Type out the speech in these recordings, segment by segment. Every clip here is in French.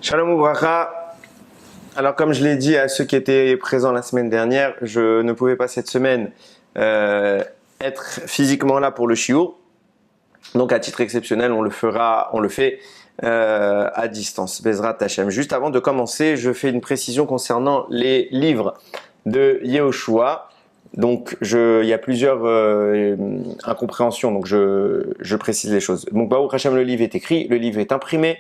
Shalom Ouvracha. Alors comme je l'ai dit à ceux qui étaient présents la semaine dernière, je ne pouvais pas cette semaine être physiquement là pour le shiur. Donc à titre exceptionnel, on le fait à distance. Bezrat Hashem. Juste avant de commencer, je fais une précision concernant les livres de Yehoshua. Donc il y a plusieurs incompréhensions, donc je précise les choses. Donc Baruch Hashem, le livre est écrit, le livre est imprimé.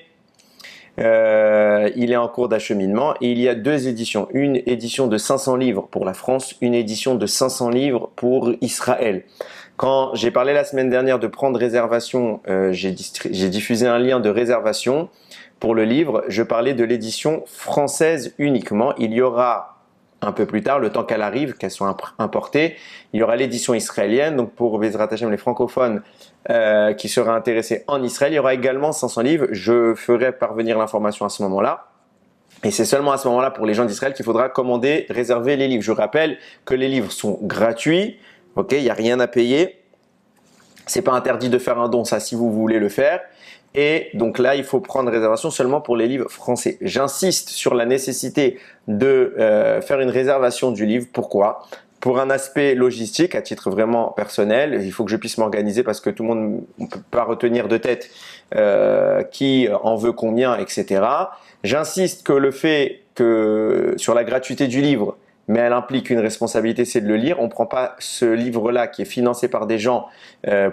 Il est en cours d'acheminement et il y a deux éditions. Une édition de 500 livres pour la France, une édition de 500 livres pour Israël. Quand j'ai parlé la semaine dernière de prendre réservation, j'ai diffusé un lien de réservation pour le livre. Je parlais de l'édition française uniquement. Il y aura un peu plus tard, le temps qu'elle arrive, qu'elle soit importée, il y aura l'édition israélienne. Donc pour Bezrat Hashem, les francophones qui seraient intéressés en Israël, il y aura également 500 livres. Je ferai parvenir l'information à ce moment-là. Et c'est seulement à ce moment-là pour les gens d'Israël qu'il faudra commander, réserver les livres. Je rappelle que les livres sont gratuits. Ok, il n'y a rien à payer. C'est pas interdit de faire un don, ça, si vous voulez le faire. Et donc là, il faut prendre réservation seulement pour les livres français. J'insiste sur la nécessité de faire une réservation du livre. Pourquoi ? Pour un aspect logistique, à titre vraiment personnel, il faut que je puisse m'organiser parce que tout le monde ne peut pas retenir de tête qui en veut combien, etc. J'insiste que le fait que sur la gratuité du livre, mais elle implique une responsabilité, c'est de le lire. On ne prend pas ce livre-là qui est financé par des gens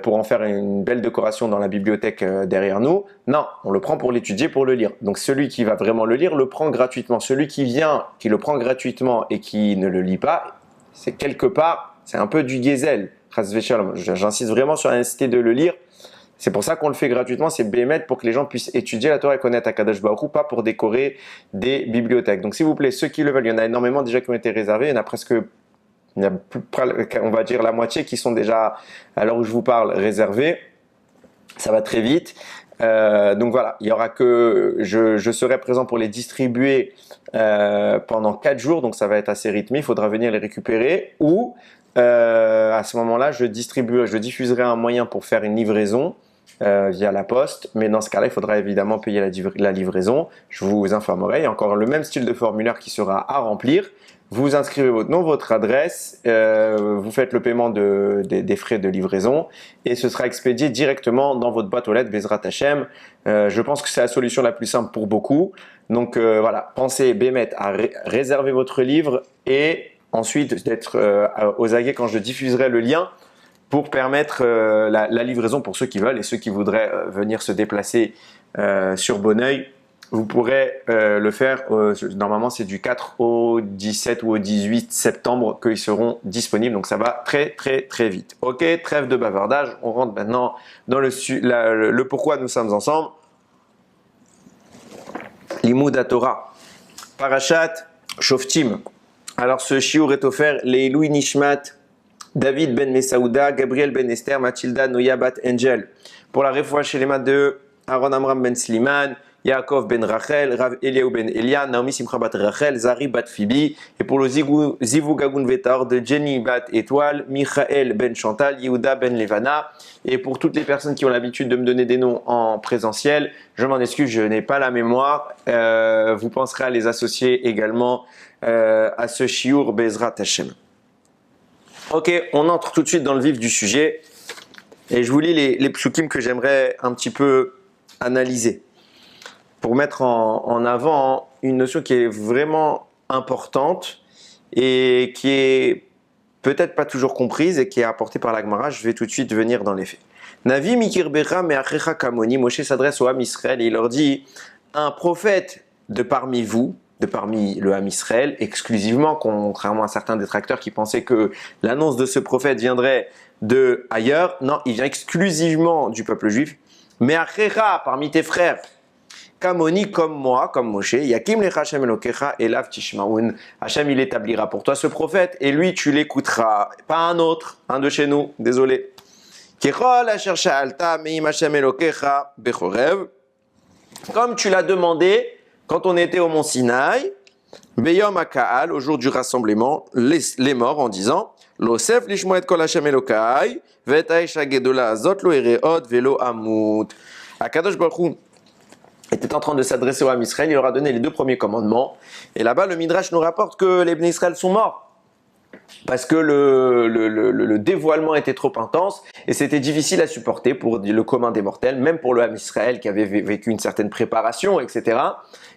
pour en faire une belle décoration dans la bibliothèque derrière nous. Non, on le prend pour l'étudier, pour le lire. Donc celui qui va vraiment le lire, le prend gratuitement. Celui qui vient, qui le prend gratuitement et qui ne le lit pas, c'est quelque part, c'est un peu du gezel. J'insiste vraiment sur la nécessité de le lire. C'est pour ça qu'on le fait gratuitement, c'est bémet pour que les gens puissent étudier la Torah et connaître Akadosh Baruch Hu, pas pour décorer des bibliothèques. Donc s'il vous plaît, ceux qui le veulent, il y en a énormément déjà qui ont été réservés, il y en a presque, on va dire la moitié qui sont déjà, à l'heure où je vous parle, réservés. Ça va très vite. Donc voilà, il y aura que je serai présent pour les distribuer pendant 4 jours, donc ça va être assez rythmé, il faudra venir les récupérer ou à ce moment-là, je diffuserai un moyen pour faire une livraison via la poste, mais dans ce cas-là, il faudra évidemment payer la livraison. Je vous informerai. Il y a encore le même style de formulaire qui sera à remplir. Vous inscrivez votre nom, votre adresse, vous faites le paiement des frais de livraison et ce sera expédié directement dans votre boîte aux lettres Bezrat Hashem. Je pense que c'est la solution la plus simple pour beaucoup. Donc voilà, pensez bémet à réserver votre livre et ensuite d'être aux aguets quand je diffuserai le lien pour permettre la livraison pour ceux qui veulent et ceux qui voudraient venir se déplacer sur Bonneuil. Vous pourrez le faire, normalement c'est du 4 au 17 ou au 18 septembre qu'ils seront disponibles, donc ça va très très très vite. Ok, trêve de bavardage, on rentre maintenant dans le pourquoi nous sommes ensemble. Limud Torah, Parashat Shoftim. Alors ce shiur est offert Leilui Nishmat, David ben Mesaouda, Gabriel ben Esther, Mathilda Noya bat Angel. Pour la réfoua chez les mains de Aaron Amram ben Sliman, Yaakov ben Rachel, Rav Eliaou ben Elia, Naomi Simcha bat Rachel, Zari bat Phoebe. Et pour le Zivug Agun Vetar de Jenny bat Étoile, Michael ben Chantal, Yehuda ben Levana. Et pour toutes les personnes qui ont l'habitude de me donner des noms en présentiel, je m'en excuse, je n'ai pas la mémoire. Vous penserez à les associer également à ce shiur Bezrat Hashem. Ok, on entre tout de suite dans le vif du sujet et je vous lis les psukim que j'aimerais un petit peu analyser pour mettre en avant une notion qui est vraiment importante et qui est peut-être pas toujours comprise et qui est apportée par la Gemara. Je vais tout de suite venir dans les faits. Navi mikirbecha me'achecha kamoni. Moshe s'adresse au Ham Israël et il leur dit: un prophète de parmi vous, de parmi le Ham Israël, exclusivement, contrairement à certains détracteurs qui pensaient que l'annonce de ce prophète viendrait de ailleurs. Non, il vient exclusivement du peuple juif. Mais achecha, parmi tes frères, Kamoni, comme moi, comme Moshe, Yakim lecha Hashem Elokecha elav tishmaun. Hashem, il établira pour toi ce prophète et lui, tu l'écouteras. Pas un autre, un de chez nous, désolé. Kechol asher sha'alta me'im Hashem Elokecha bechorev. Comme tu l'as demandé quand on était au mont Sinaï, Beyom HaKa'al, au jour du rassemblement, les morts en disant Losef lishmo et kol Hashem Elokai, vet ha'esha gedola azot lo ereot velo amut. Akadosh Baruch Hu était en train de s'adresser au Ham Israël, il leur a donné les 2 premiers commandements. Et là-bas, le Midrash nous rapporte que les Bnei Israël sont morts. Parce que le dévoilement était trop intense et c'était difficile à supporter pour le commun des mortels, même pour le Ham Israël qui avait vécu une certaine préparation, etc.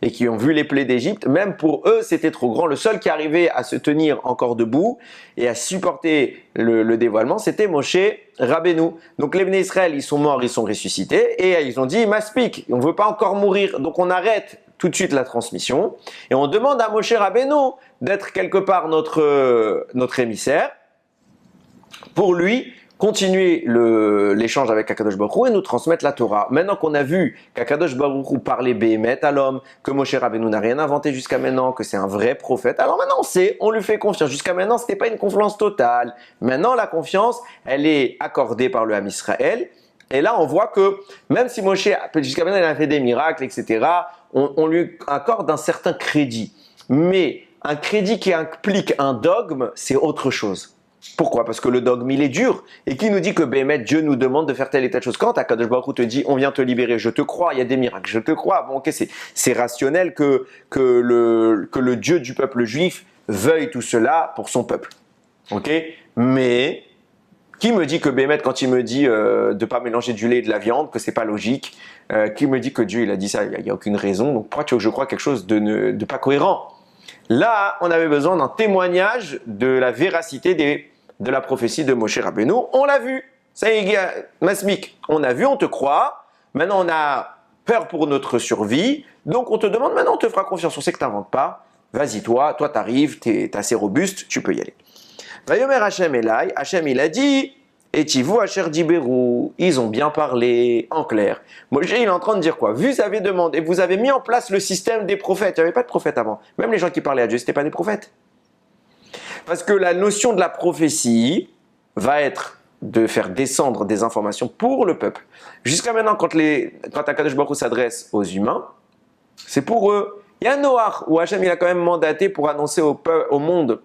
et qui ont vu les plaies d'Égypte, même pour eux c'était trop grand. Le seul qui arrivait à se tenir encore debout et à supporter le dévoilement, c'était Moshe Rabbeinu. Donc les Bnei Israël, ils sont morts, ils sont ressuscités et ils ont dit Maspik, on ne veut pas encore mourir, donc on arrête tout de suite la transmission et on demande à Moshe Rabbeinu d'être quelque part notre émissaire pour lui continuer l'échange avec Akadosh Baruch Hu et nous transmettre la Torah. Maintenant qu'on a vu qu'Akadosh Baruch Hu parlait Béhémet à l'homme, que Moshe Rabbeinu n'a rien inventé jusqu'à maintenant, que c'est un vrai prophète, alors maintenant on sait, on lui fait confiance. Jusqu'à maintenant, ce n'était pas une confiance totale. Maintenant, la confiance, elle est accordée par le Ham Israël. Et là, on voit que même si Moshe, jusqu'à maintenant, il a fait des miracles, etc., on lui accorde un certain crédit. Mais un crédit qui implique un dogme, c'est autre chose. Pourquoi? Parce que le dogme, il est dur. Et qui nous dit que Béhémet, Dieu nous demande de faire telle et telle chose? Quand Akadosh Baruch Hu te dit, on vient te libérer, je te crois, il y a des miracles, je te crois. Bon, ok, c'est rationnel que le Dieu du peuple juif veuille tout cela pour son peuple. Ok? Mais qui me dit que Béhémet, quand il me dit de ne pas mélanger du lait et de la viande, que c'est pas logique? Qui me dit que Dieu, il a dit ça? Il n'y a aucune raison. Donc pourquoi tu veux que je croie quelque chose de pas cohérent? Là, on avait besoin d'un témoignage de la véracité de la prophétie de Moshe Rabbeinu. On l'a vu. Ça y est, Masmik, on a vu, on te croit. Maintenant, on a peur pour notre survie. Donc, on te demande, maintenant, on te fera confiance. On sait que tu n'inventes pas. Vas-y, toi t'arrives, tu es assez robuste, tu peux y aller. Vayomer Hachem Elai, Hachem, il a dit, et Tivu Asher Diberu, ils ont bien parlé, en clair. Moshe, il est en train de dire quoi? Vous avez demandé, vous avez mis en place le système des prophètes. Il n'y avait pas de prophètes avant. Même les gens qui parlaient à Dieu, ce n'étaient pas des prophètes. Parce que la notion de la prophétie va être de faire descendre des informations pour le peuple. Jusqu'à maintenant, quand Akadosh Baruch Hu s'adresse aux humains, c'est pour eux. Il y a Noach, où Hachem il a quand même mandaté pour annoncer au monde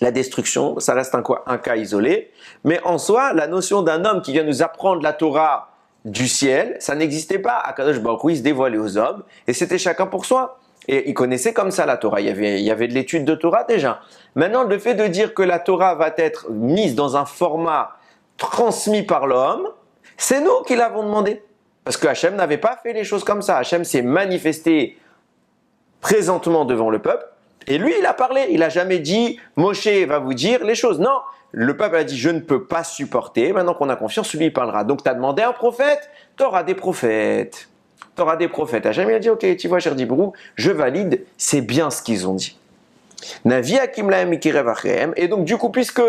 la destruction, ça reste un cas isolé, mais en soi, la notion d'un homme qui vient nous apprendre la Torah du ciel, ça n'existait pas. Akadosh Baruch Hu, il se dévoilait aux hommes, et c'était chacun pour soi. Et ils connaissaient comme ça la Torah, il y avait de l'étude de Torah déjà. Maintenant, le fait de dire que la Torah va être mise dans un format transmis par l'homme, c'est nous qui l'avons demandé. Parce que Hachem n'avait pas fait les choses comme ça. Hachem s'est manifesté présentement devant le peuple, et lui, il a parlé. Il n'a jamais dit « Moshe va vous dire les choses ». Non, le peuple a dit « Je ne peux pas supporter ». Maintenant qu'on a confiance, lui, il parlera. Donc, tu as demandé un prophète, tu auras des prophètes. Tu auras des prophètes. Hachem, il a dit « Ok, tu vois, cher Dibrou, je valide, c'est bien ce qu'ils ont dit ». Navi Hakim Lahem Mikirev Achem. Et donc, du coup, puisque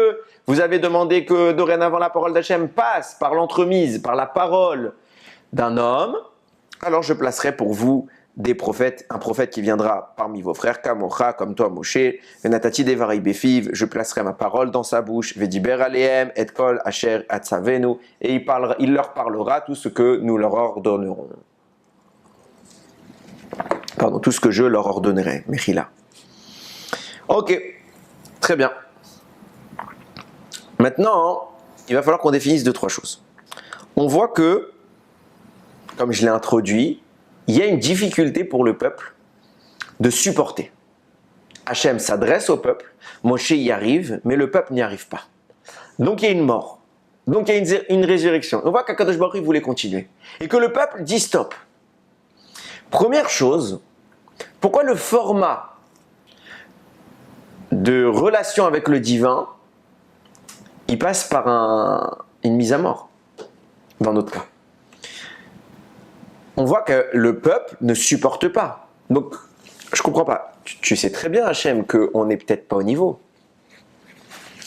vous avez demandé que dorénavant la parole d'Hachem passe par l'entremise, par la parole d'un homme, alors je placerai pour vous des prophètes, un prophète qui viendra parmi vos frères, Kamocha, comme toi, Moshe, Venatati Devarai Befiv, je placerai ma parole dans sa bouche, Vediber Alehem, Et Kol Asher Atzavenu, et il leur parlera tout ce que nous leur ordonnerons. Pardon, tout ce que je leur ordonnerai, Mechila. Ok, très bien. Maintenant, il va falloir qu'on définisse 2-3 choses. On voit que, comme je l'ai introduit, il y a une difficulté pour le peuple de supporter. Hachem s'adresse au peuple, Moshe y arrive, mais le peuple n'y arrive pas. Donc il y a une mort. Donc il y a une résurrection. On voit qu'Akadosh Baruch Hu voulait continuer. Et que le peuple dit stop. Première chose, pourquoi le format de relation avec le divin, il passe par une mise à mort, dans notre cas. On voit que le peuple ne supporte pas. Donc, je ne comprends pas. Tu sais très bien, Hachem, qu'on n'est peut-être pas au niveau.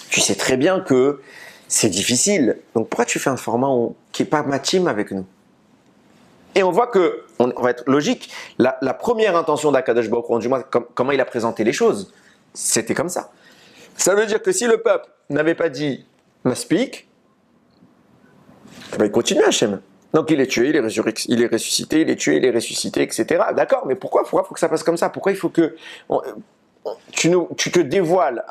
Tu sais très bien que c'est difficile. Donc, pourquoi tu fais un format qui n'est pas matchim avec nous? Et on voit que, on va être logique, la première intention d'Akadosh Baruch Hu, du moins, comment il a présenté les choses, c'était comme ça. Ça veut dire que si le peuple n'avait pas dit « Maspik », il continue Hachem. Donc il est tué, il est ressuscité, il est tué, il est ressuscité, etc. D'accord, mais pourquoi il faut que ça passe comme ça? Pourquoi il faut que tu te dévoiles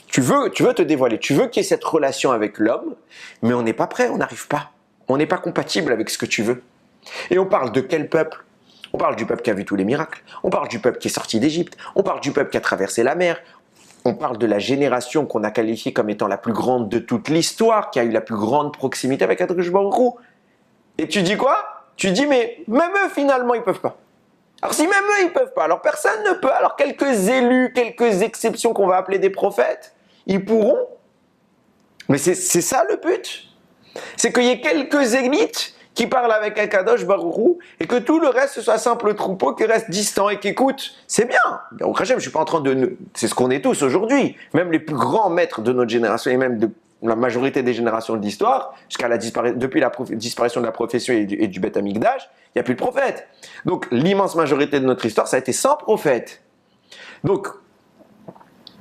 tu veux te dévoiler, tu veux qu'il y ait cette relation avec l'homme, mais on n'est pas prêt, on n'arrive pas. On n'est pas compatible avec ce que tu veux. Et on parle de quel peuple? On parle du peuple qui a vu tous les miracles. On parle du peuple qui est sorti d'Égypte. On parle du peuple qui a traversé la mer. On parle de la génération qu'on a qualifiée comme étant la plus grande de toute l'histoire, qui a eu la plus grande proximité avec Akadosh Baruch Hu. Et tu dis quoi? Tu dis, mais même eux, finalement, ils peuvent pas. Alors si même eux, ils peuvent pas, alors personne ne peut. Alors quelques élus, quelques exceptions qu'on va appeler des prophètes, ils pourront. Mais c'est ça le but. C'est qu'il y ait quelques élites qui parlent avec Akadosh Baruch Hu et que tout le reste ce soit simple troupeau qui reste distant et qui écoute. C'est bien. Au Hachem, je suis pas en train de... C'est ce qu'on est tous aujourd'hui. Même les plus grands maîtres de notre génération et même de la majorité des générations de l'histoire, depuis la disparition de la profession et du Beth Amikdash, il n'y a plus de prophètes. Donc l'immense majorité de notre histoire, ça a été sans prophètes. Donc,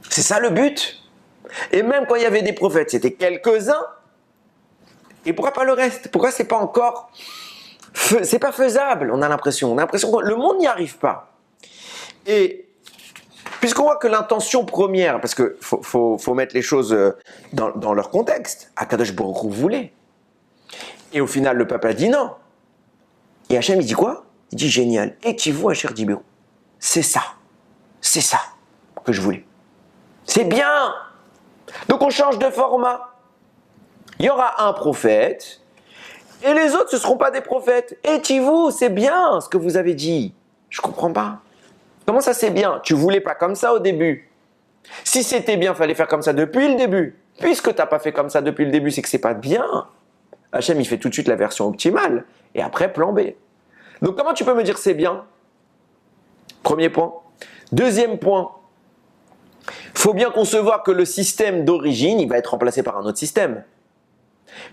c'est ça le but. Et même quand il y avait des prophètes, c'était quelques-uns. Et pourquoi pas le reste? Pourquoi c'est pas encore... C'est pas faisable, on a l'impression. On a l'impression que le monde n'y arrive pas. Et puisqu'on voit que l'intention première, parce qu'il faut mettre les choses dans leur contexte, Akadosh Baruch Hu voulait. Et au final, le peuple a dit non. Et Hachem, il dit quoi? Il dit génial. Et tu vois, cher Dibérou, c'est ça que je voulais. C'est bien. Donc on change de format. Il y aura un prophète, et les autres, ce ne seront pas des prophètes. Et Tivou, c'est bien ce que vous avez dit. Je ne comprends pas. Comment ça c'est bien? Tu ne voulais pas comme ça au début. Si c'était bien, il fallait faire comme ça depuis le début. Puisque tu n'as pas fait comme ça depuis le début, c'est que ce n'est pas bien. Hachem, il fait tout de suite la version optimale. Et après, plan B. Donc comment tu peux me dire c'est bien? Premier point. Deuxième point. Il faut bien concevoir que le système d'origine, il va être remplacé par un autre système.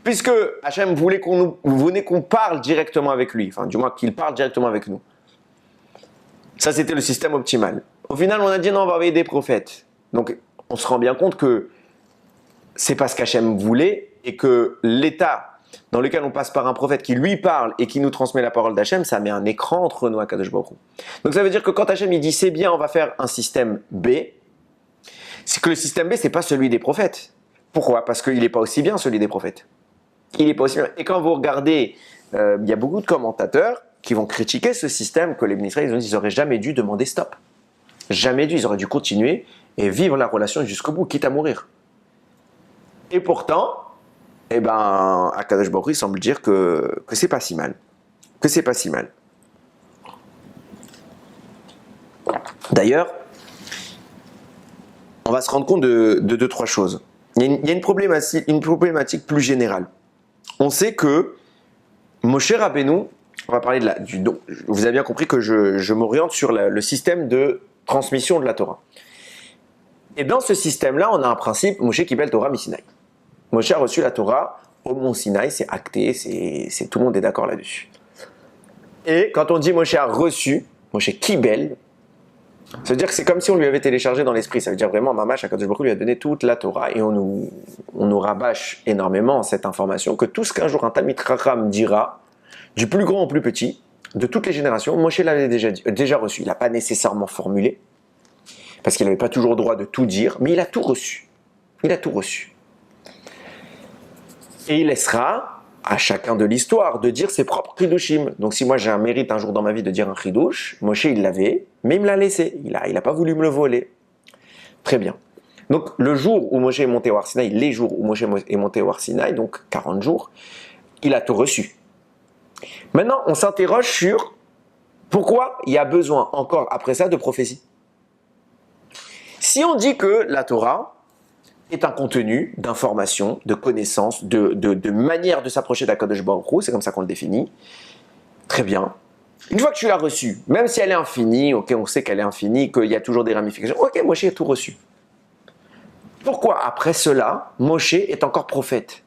Puisque Hachem voulait qu'on parle directement avec lui, enfin du moins qu'il parle directement avec nous. Ça c'était le système optimal. Au final on a dit non, on va envoyer des prophètes. Donc on se rend bien compte que c'est pas ce qu'Hachem voulait et que l'état dans lequel on passe par un prophète qui lui parle et qui nous transmet la parole d'Hachem, ça met un écran entre nous à Kadosh Baruch Hu. Donc ça veut dire que quand Hachem il dit c'est bien, on va faire un système B, c'est que le système B c'est pas celui des prophètes. Pourquoi? Parce qu'il n'est pas aussi bien celui des prophètes. Il n'est pas aussi bien. Et quand vous regardez, il y a beaucoup de commentateurs qui vont critiquer ce système que les ministres ils n'auraient jamais dû demander stop. Jamais dû, ils auraient dû continuer et vivre la relation jusqu'au bout, quitte à mourir. Et pourtant, Akadosh Baruch Hu semble dire que c'est pas si mal. Que c'est pas si mal. D'ailleurs, on va se rendre compte de deux, trois choses. Il y a une problématique plus générale. On sait que Moshe Rabbeinu, on va parler vous avez bien compris que je m'oriente sur le système de transmission de la Torah. Et dans ce système-là, on a un principe, Moshe Kibel Torah Misinaï. Moshe a reçu la Torah au mont Sinaï, c'est acté, tout le monde est d'accord là-dessus. Et quand on dit Moshe a reçu, Moshe Kibel, ça veut dire que c'est comme si on lui avait téléchargé dans l'esprit. Ça veut dire vraiment, Mamash, Akadosh Baruch Hu lui a donné toute la Torah et on nous rabâche énormément cette information que tout ce qu'un jour un Talmid Chacham dira, du plus grand au plus petit, de toutes les générations, Moshe l'avait déjà reçu. Il n'a pas nécessairement formulé, parce qu'il n'avait pas toujours le droit de tout dire, mais il a tout reçu. Il a tout reçu. Et il laissera à chacun de l'histoire de dire ses propres chidushim. Donc si moi j'ai un mérite un jour dans ma vie de dire un chidush, Moshe il l'avait, mais il me l'a laissé. Il a pas voulu me le voler. Très bien. Donc le jour où Moshe est monté au Har Sinaï, les jours où Moshe est monté au Har Sinaï, donc 40 jours, il a tout reçu. Maintenant on s'interroge sur pourquoi il y a besoin encore après ça de prophétie. Si on dit que la Torah est un contenu d'information, de connaissance, de manière de s'approcher d'Akadosh Baruch Hu, c'est comme ça qu'on le définit. Très bien. Une fois que tu l'as reçue, même si elle est infinie, ok, on sait qu'elle est infinie, qu'il y a toujours des ramifications, ok, Moshe a tout reçu. Pourquoi après cela, Moshe est encore prophète?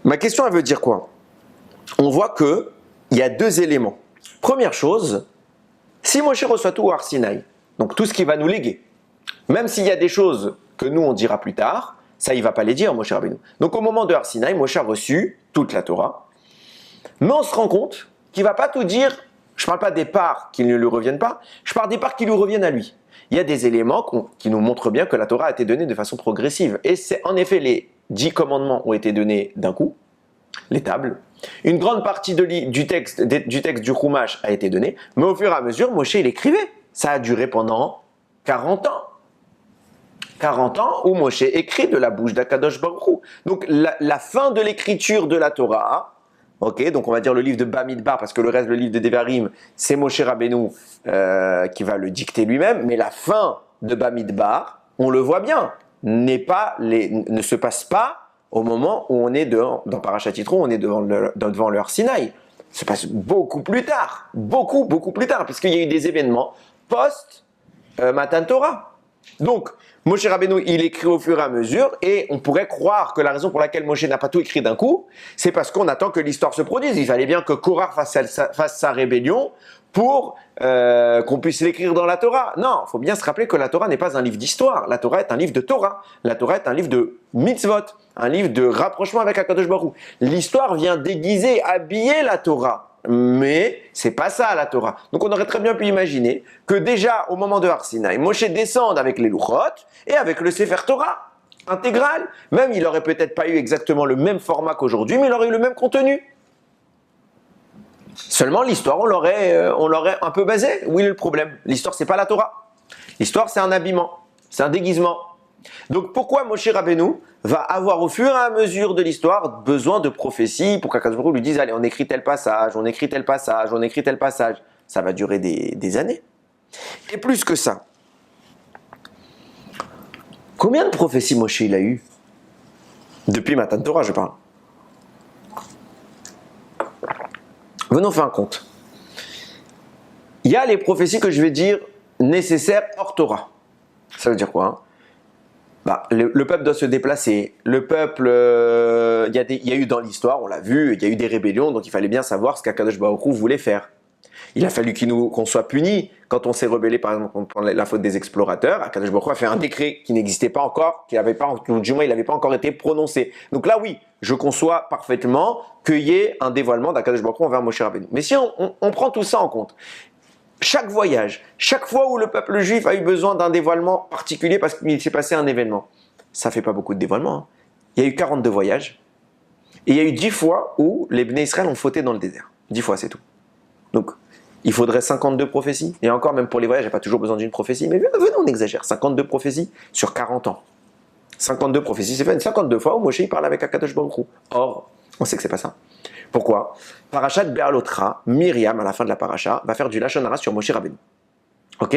Ma question, elle veut dire quoi? On voit qu'il y a deux éléments. Première chose, si Moshe reçoit tout au Har Sinaï, donc tout ce qui va nous léguer, même s'il y a des choses que nous on dira plus tard, ça il va pas les dire Moshe Rabbeinu. Donc au moment de Har Sinaï, Moshe a reçu toute la Torah, mais on se rend compte qu'il va pas tout dire. Je parle pas des parts qui ne lui reviennent pas, je parle des parts qui lui reviennent à lui. Il y a des éléments qui nous montrent bien que la Torah a été donnée de façon progressive. Et c'est en effet les 10 commandements ont été donnés d'un coup, les tables. Une grande partie du texte du Chumash a été donnée, mais au fur et à mesure, Moshe, il écrivait. Ça a duré pendant 40 ans. 40 ans où Moshe écrit de la bouche d'Akadosh Baruch Hu. Donc la fin de l'écriture de la Torah, ok, donc on va dire le livre de Bamidbar, parce que le reste, le livre de Devarim, c'est Moshe Rabbeinu qui va le dicter lui-même, mais la fin de Bamidbar, on le voit bien, ne se passe pas au moment où on est dans Parashat Yitro, on est devant le Har Sinaï. Ça se passe beaucoup plus tard, beaucoup plus tard, puisqu'il y a eu des événements post-Matan Torah. Donc, Moshe Rabbeinu, il écrit au fur et à mesure, et on pourrait croire que la raison pour laquelle Moshe n'a pas tout écrit d'un coup, c'est parce qu'on attend que l'histoire se produise. Il fallait bien que Korah fasse sa rébellion pour qu'on puisse l'écrire dans la Torah. Non, il faut bien se rappeler que la Torah n'est pas un livre d'histoire. La Torah est un livre de Torah. La Torah est un livre de mitzvot, un livre de rapprochement avec HaKadosh Baruch Hu. L'histoire vient déguiser, habiller la Torah. Mais c'est pas ça la Torah. Donc on aurait très bien pu imaginer que déjà au moment de Har Sinaï, Moshe descende avec les Luchot et avec le Sefer Torah intégral. Même il aurait peut-être pas eu exactement le même format qu'aujourd'hui, mais il aurait eu le même contenu. Seulement l'histoire, on l'aurait un peu basé. Où est le problème? L'histoire, c'est pas la Torah. L'histoire, c'est un habillement, c'est un déguisement. Donc pourquoi Moshe Rabbeinu va avoir au fur et à mesure de l'histoire besoin de prophéties pour qu'Akadosh Baruch Hu lui dise allez, on écrit tel passage, on écrit tel passage, on écrit tel passage. Ça va durer des années. Et plus que ça, combien de prophéties Moshe il a eu? Depuis Matan Torah, je parle. Venons faire un compte. Il y a les prophéties que je vais dire nécessaires hors Torah. Ça veut dire quoi, hein? Le peuple doit se déplacer. Le peuple, il y a eu dans l'histoire, on l'a vu, il y a eu des rébellions, donc il fallait bien savoir ce qu'Akadosh Baruch Hu voulait faire. Il a fallu qu'on soit puni quand on s'est rebellé, par exemple, contre la faute des explorateurs. Akadosh Baruch Hu a fait un décret qui n'existait pas encore, du moins il n'avait pas encore été prononcé. Donc là, oui, je conçois parfaitement qu'il y ait un dévoilement d'Akadosh Baruch Hu envers Moshe Rabbeinu. Mais si on prend tout ça en compte, chaque voyage, chaque fois où le peuple juif a eu besoin d'un dévoilement particulier parce qu'il s'est passé un événement, ça fait pas beaucoup de dévoilements, hein. Il y a eu 42 voyages, et il y a eu 10 fois où les Bnei Israël ont fauté dans le désert. 10 fois, c'est tout. Donc, il faudrait 52 prophéties, et encore, même pour les voyages, il n'y a pas toujours besoin d'une prophétie, mais venez, on exagère, 52 prophéties sur 40 ans. 52 prophéties, c'est fait 52 fois où Moshe il parle avec Akadosh Baruch Hu. Or, on sait que c'est pas ça. Pourquoi? Parashat Be'alotra, Myriam, à la fin de la paracha, va faire du Lashon Hara sur Moshe Rabbeinu. Ok?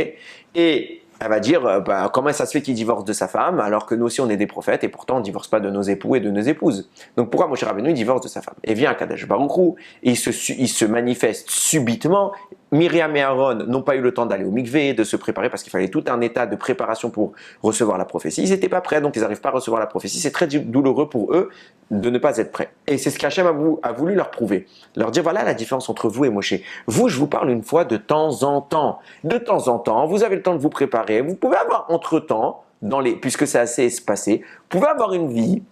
Et elle va dire, comment ça se fait qu'il divorce de sa femme, alors que nous aussi on est des prophètes, et pourtant on ne divorce pas de nos époux et de nos épouses. Donc pourquoi Moshe Rabbeinu divorce de sa femme? Et vient Akadosh Baruch Hu, et il se manifeste subitement. Myriam et Aaron n'ont pas eu le temps d'aller au mikvé, de se préparer, parce qu'il fallait tout un état de préparation pour recevoir la prophétie. Ils n'étaient pas prêts, donc ils n'arrivent pas à recevoir la prophétie. C'est très douloureux pour eux de ne pas être prêts. Et c'est ce qu'Hachem a voulu leur prouver. Leur dire, voilà la différence entre vous et Moshe. Vous, je vous parle une fois de temps en temps. De temps en temps, vous avez le temps de vous préparer. Vous pouvez avoir entre-temps, puisque c'est assez espacé, vous pouvez avoir une vie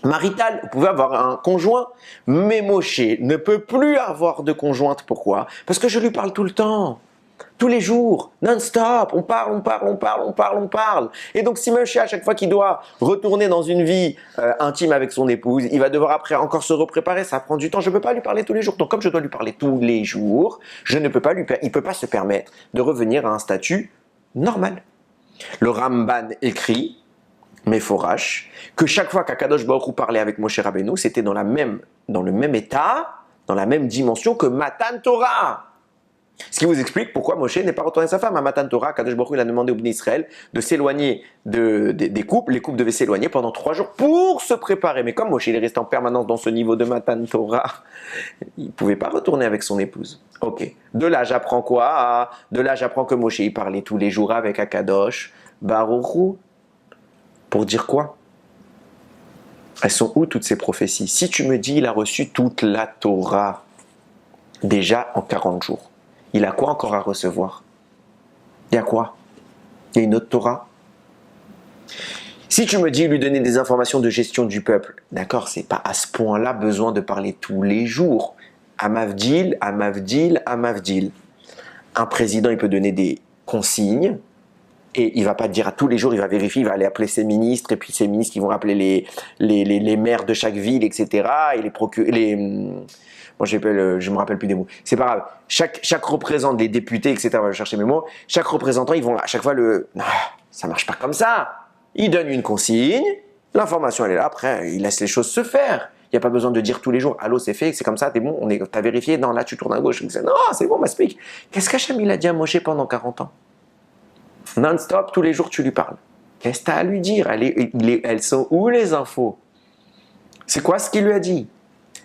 marital, vous pouvez avoir un conjoint, mais Moshe ne peut plus avoir de conjointe. Pourquoi? Parce que je lui parle tout le temps, tous les jours, non-stop, on parle. Et donc si Moshe, à chaque fois qu'il doit retourner dans une vie intime avec son épouse, il va devoir après encore se repréparer, ça prend du temps, je ne peux pas lui parler tous les jours. Donc comme je dois lui parler tous les jours, il ne peut pas se permettre de revenir à un statut normal. Le Ramban écrit, Meforash, que chaque fois qu'Akadosh Baruch Hu parlait avec Moshe Rabbeinu, c'était dans le même état, dans la même dimension que Matan Torah. Ce qui vous explique pourquoi Moshe n'est pas retourné à sa femme. À Matan Torah, Akadosh Baruch Hu il a demandé aux Bnei Israël de s'éloigner des couples. Les couples devaient s'éloigner pendant 3 jours pour se préparer. Mais comme Moshe il est resté en permanence dans ce niveau de Matan Torah, il ne pouvait pas retourner avec son épouse. Ok. De là, j'apprends quoi? De là, j'apprends que Moshe il parlait tous les jours avec Akadosh Baruch Hu. Pour dire quoi? Elles sont où toutes ces prophéties? Si tu me dis il a reçu toute la Torah, déjà en 40 jours, il a quoi encore à recevoir? Il y a quoi? Il y a une autre Torah? Si tu me dis lui donner des informations de gestion du peuple, d'accord, c'est pas à ce point-là besoin de parler tous les jours. Amavdil. Un président, il peut donner des consignes, Et il va pas te dire à tous les jours, il va vérifier, il va aller appeler ses ministres, et puis ses ministres qui vont appeler les maires de chaque ville, etc. Et moi je me rappelle plus des mots. C'est pas grave. Chaque représentant, les députés, etc. On va chercher mes mots. Chaque représentant, ils vont à chaque fois ça marche pas comme ça. Ils donnent une consigne, l'information elle est là. Après, ils laissent les choses se faire. Il n'y a pas besoin de dire tous les jours, allô, c'est fait, c'est comme ça, t'es bon, t'as vérifié, non, là tu tournes à gauche. Non, c'est bon, m'explique. Qu'est-ce qu'Hachem il a dit à Moshe pendant 40 ans? Non-stop, tous les jours, tu lui parles. Qu'est-ce que tu as à lui dire? Elles sont où les infos? C'est quoi ce qu'il lui a dit?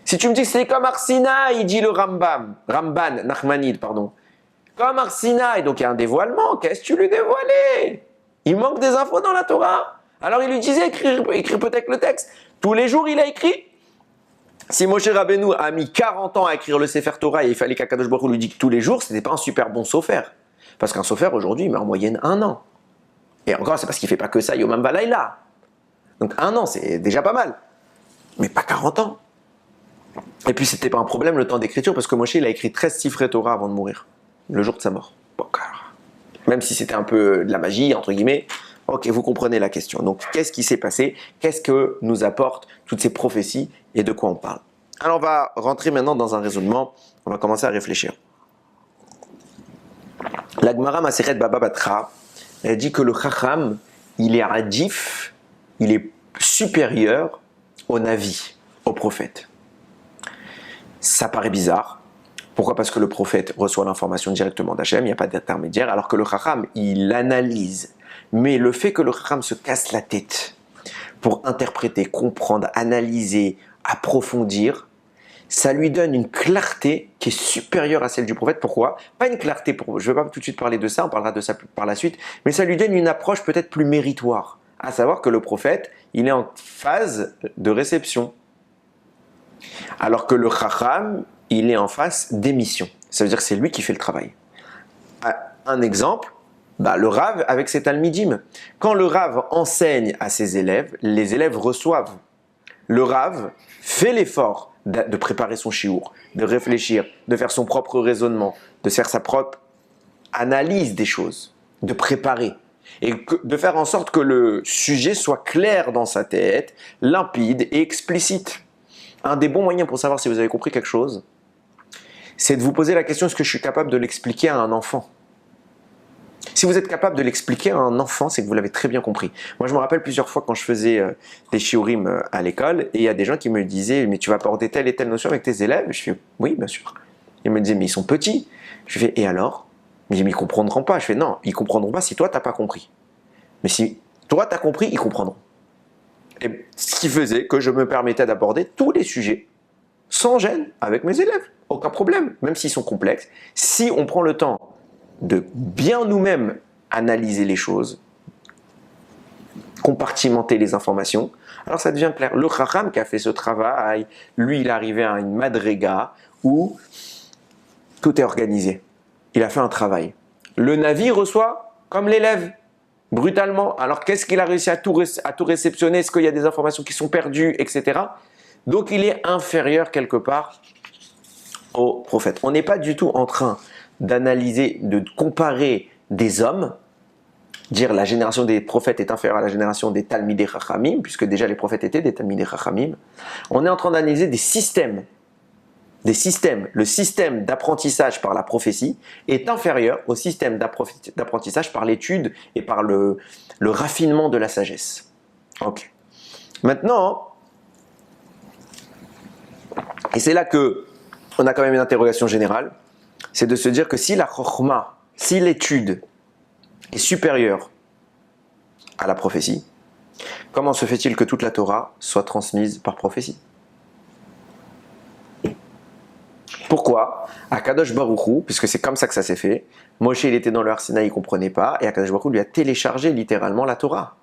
Si tu me dis que c'est comme Arsina, il dit le Ramban, Nachmanide, pardon. Comme Arsina, et donc il y a un dévoilement, qu'est-ce que tu lui dévoilais? Il manque des infos dans la Torah. Alors il lui disait, écrire peut-être le texte. Tous les jours, il a écrit. Si Moshe Rabbeinu a mis 40 ans à écrire le Sefer Torah et il fallait qu'Akadosh Baruch Hu lui dise tous les jours, ce n'était pas un super bon sofer. Parce qu'un sofer aujourd'hui, il met en moyenne 1 an. Et encore, c'est parce qu'il ne fait pas que ça, Yomam Balayla. Donc 1 an, c'est déjà pas mal. Mais pas 40 ans. Et puis c'était pas un problème le temps d'écriture, parce que Moshe, il a écrit 13 Sifrei Torah avant de mourir. Le jour de sa mort. Bon, même si c'était un peu de la magie, entre guillemets. Ok, vous comprenez la question. Donc, qu'est-ce qui s'est passé? Qu'est-ce que nous apportent toutes ces prophéties et de quoi on parle? Alors, on va rentrer maintenant dans un raisonnement. On va commencer à réfléchir. La Gemara Masechet Baba Batra, elle dit que le Chacham, il est adif, il est supérieur au Navi, au prophète. Ça paraît bizarre. Pourquoi? Parce que le prophète reçoit l'information directement d'Hachem, il n'y a pas d'intermédiaire, alors que le Chacham, il analyse. Mais le fait que le Chacham se casse la tête pour interpréter, comprendre, analyser, approfondir, ça lui donne une clarté qui est supérieure à celle du prophète. Pourquoi? Pas une clarté, je ne vais pas tout de suite parler de ça, on parlera de ça par la suite, mais ça lui donne une approche peut-être plus méritoire. À savoir que le prophète, il est en phase de réception. Alors que le Chacham, il est en phase d'émission. Ça veut dire que c'est lui qui fait le travail. Un exemple, le Rav avec ses Talmidim. Quand le Rav enseigne à ses élèves, les élèves reçoivent. Le Rav fait l'effort de préparer son shiur, de réfléchir, de faire son propre raisonnement, de faire sa propre analyse des choses, de préparer. Et de faire en sorte que le sujet soit clair dans sa tête, limpide et explicite. Un des bons moyens pour savoir si vous avez compris quelque chose, c'est de vous poser la question, est-ce que je suis capable de l'expliquer à un enfant? Si vous êtes capable de l'expliquer à un enfant, c'est que vous l'avez très bien compris. Moi, je me rappelle plusieurs fois quand je faisais des shiurim à l'école, et il y a des gens qui me disaient, mais tu vas aborder telle et telle notion avec tes élèves? Je fais, oui, bien sûr. Ils me disaient, mais ils sont petits. Je fais, et alors? Ils me disent, mais ils comprendront pas. Je fais, non, ils comprendront pas si toi, t'as pas compris. Mais si toi, t'as compris, ils comprendront. Et ce qui faisait que je me permettais d'aborder tous les sujets sans gêne avec mes élèves. Aucun problème, même s'ils sont complexes. Si on prend le temps de bien nous-mêmes analyser les choses, compartimenter les informations, alors ça devient clair. Le Chacham qui a fait ce travail, lui, il est arrivé à une madrega où tout est organisé. Il a fait un travail. Le Navi reçoit comme l'élève, brutalement. Alors qu'est-ce qu'il a réussi à tout réceptionner? Est-ce qu'il y a des informations qui sont perdues, etc. Donc il est inférieur quelque part au prophète. On n'est pas du tout en train d'analyser, de comparer des hommes, dire la génération des prophètes est inférieure à la génération des Talmidei Chachamim, puisque déjà les prophètes étaient des Talmidei Chachamim. On est en train d'analyser des systèmes. Le système d'apprentissage par la prophétie est inférieur au système d'apprentissage par l'étude et par le raffinement de la sagesse. Ok. Maintenant, et c'est là que on a quand même une interrogation générale, c'est de se dire que si la chokhma, si l'étude est supérieure à la prophétie, comment se fait-il que toute la Torah soit transmise par prophétie? Pourquoi? Akadosh Baruch Hu, puisque c'est comme ça que ça s'est fait, Moshe il était dans le Har Sinaï, il ne comprenait pas, et Akadosh Baruch Hu lui a téléchargé littéralement la Torah.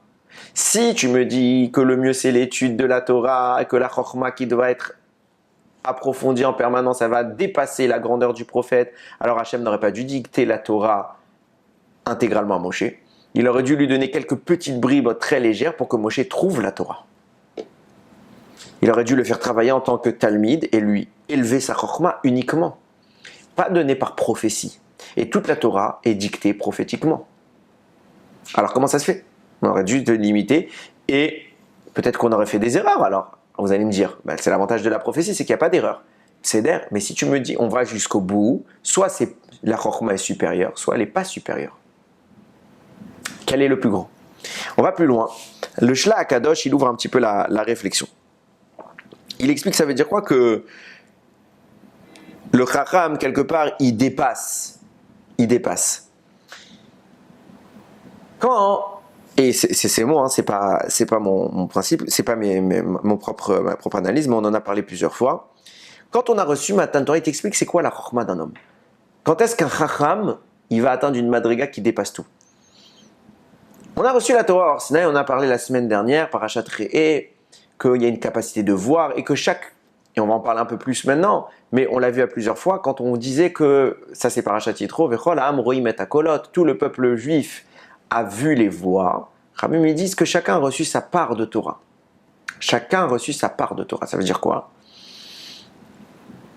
Si tu me dis que le mieux c'est l'étude de la Torah, que la chokhma qui doit être approfondie en permanence, ça va dépasser la grandeur du prophète, alors Hachem n'aurait pas dû dicter la Torah intégralement à Moshe. Il aurait dû lui donner quelques petites bribes très légères pour que Moshe trouve la Torah. Il aurait dû le faire travailler en tant que Talmide et lui élever sa chokhma uniquement, pas donnée par prophétie. Et toute la Torah est dictée prophétiquement. Alors comment ça se fait? On aurait dû te limiter et peut-être qu'on aurait fait des erreurs alors. Vous allez me dire, ben, c'est l'avantage de la prophétie, c'est qu'il n'y a pas d'erreur. C'est d'air, mais si tu me dis on va jusqu'au bout, soit la chorma est supérieure, soit elle n'est pas supérieure. Quel est le plus grand? On va plus loin. Le Shla Akadosh, il ouvre un petit peu la réflexion. Il explique, ça veut dire quoi? Que le Chacham, quelque part, il dépasse. Il dépasse. Et c'est moi, hein, c'est pas mon principe, c'est pas ma propre analyse, mais on en a parlé plusieurs fois. Quand on a reçu Matan Torah, il t'explique c'est quoi la chorma d'un homme. Quand est-ce qu'un Chacham, il va atteindre une madriga qui dépasse tout? On a reçu la Torah Or Sinaï, on a parlé la semaine dernière, Parashat Re'eh, qu'il y a une capacité de voir et que et on va en parler un peu plus maintenant, mais on l'a vu à plusieurs fois, quand on disait que, ça c'est Parashat Yitro, Vechol Ha'am Roim et Hakolot, tout le peuple juif a vu les voix, Rabbi ils disent que chacun a reçu sa part de Torah. Chacun a reçu sa part de Torah. Ça veut dire quoi?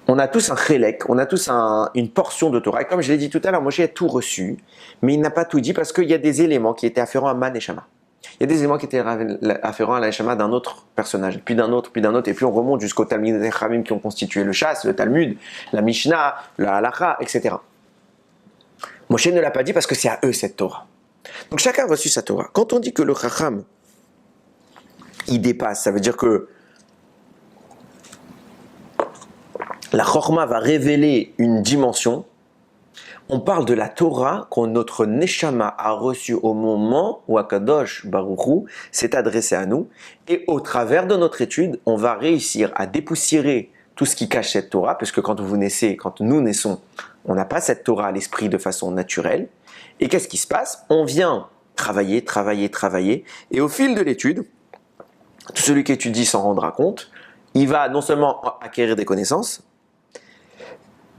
On a tous un chélek, on a tous une portion de Torah. Et comme je l'ai dit tout à l'heure, Moshe a tout reçu, mais il n'a pas tout dit parce qu'il y a des éléments qui étaient afférents à Man et Shama. Il y a des éléments qui étaient afférents à la Neshama d'un autre personnage, puis d'un autre, et puis on remonte jusqu'au Talmud des Chachamim qui ont constitué le Shas, le Talmud, la Mishnah, la Halacha, etc. Moshe ne l'a pas dit parce que c'est à eux cette Torah. Donc chacun a reçu sa Torah. Quand on dit que le Chacham, il dépasse, ça veut dire que la Chorma va révéler une dimension. On parle de la Torah que notre Neshama a reçue au moment où Akadosh Baruch Hu s'est adressé à nous. Et au travers de notre étude, on va réussir à dépoussiérer tout ce qui cache cette Torah, puisque quand nous naissons, on n'a pas cette Torah à l'esprit de façon naturelle. Et qu'est-ce qui se passe? On vient travailler, et au fil de l'étude, tout celui qui étudie s'en rendra compte, il va non seulement acquérir des connaissances,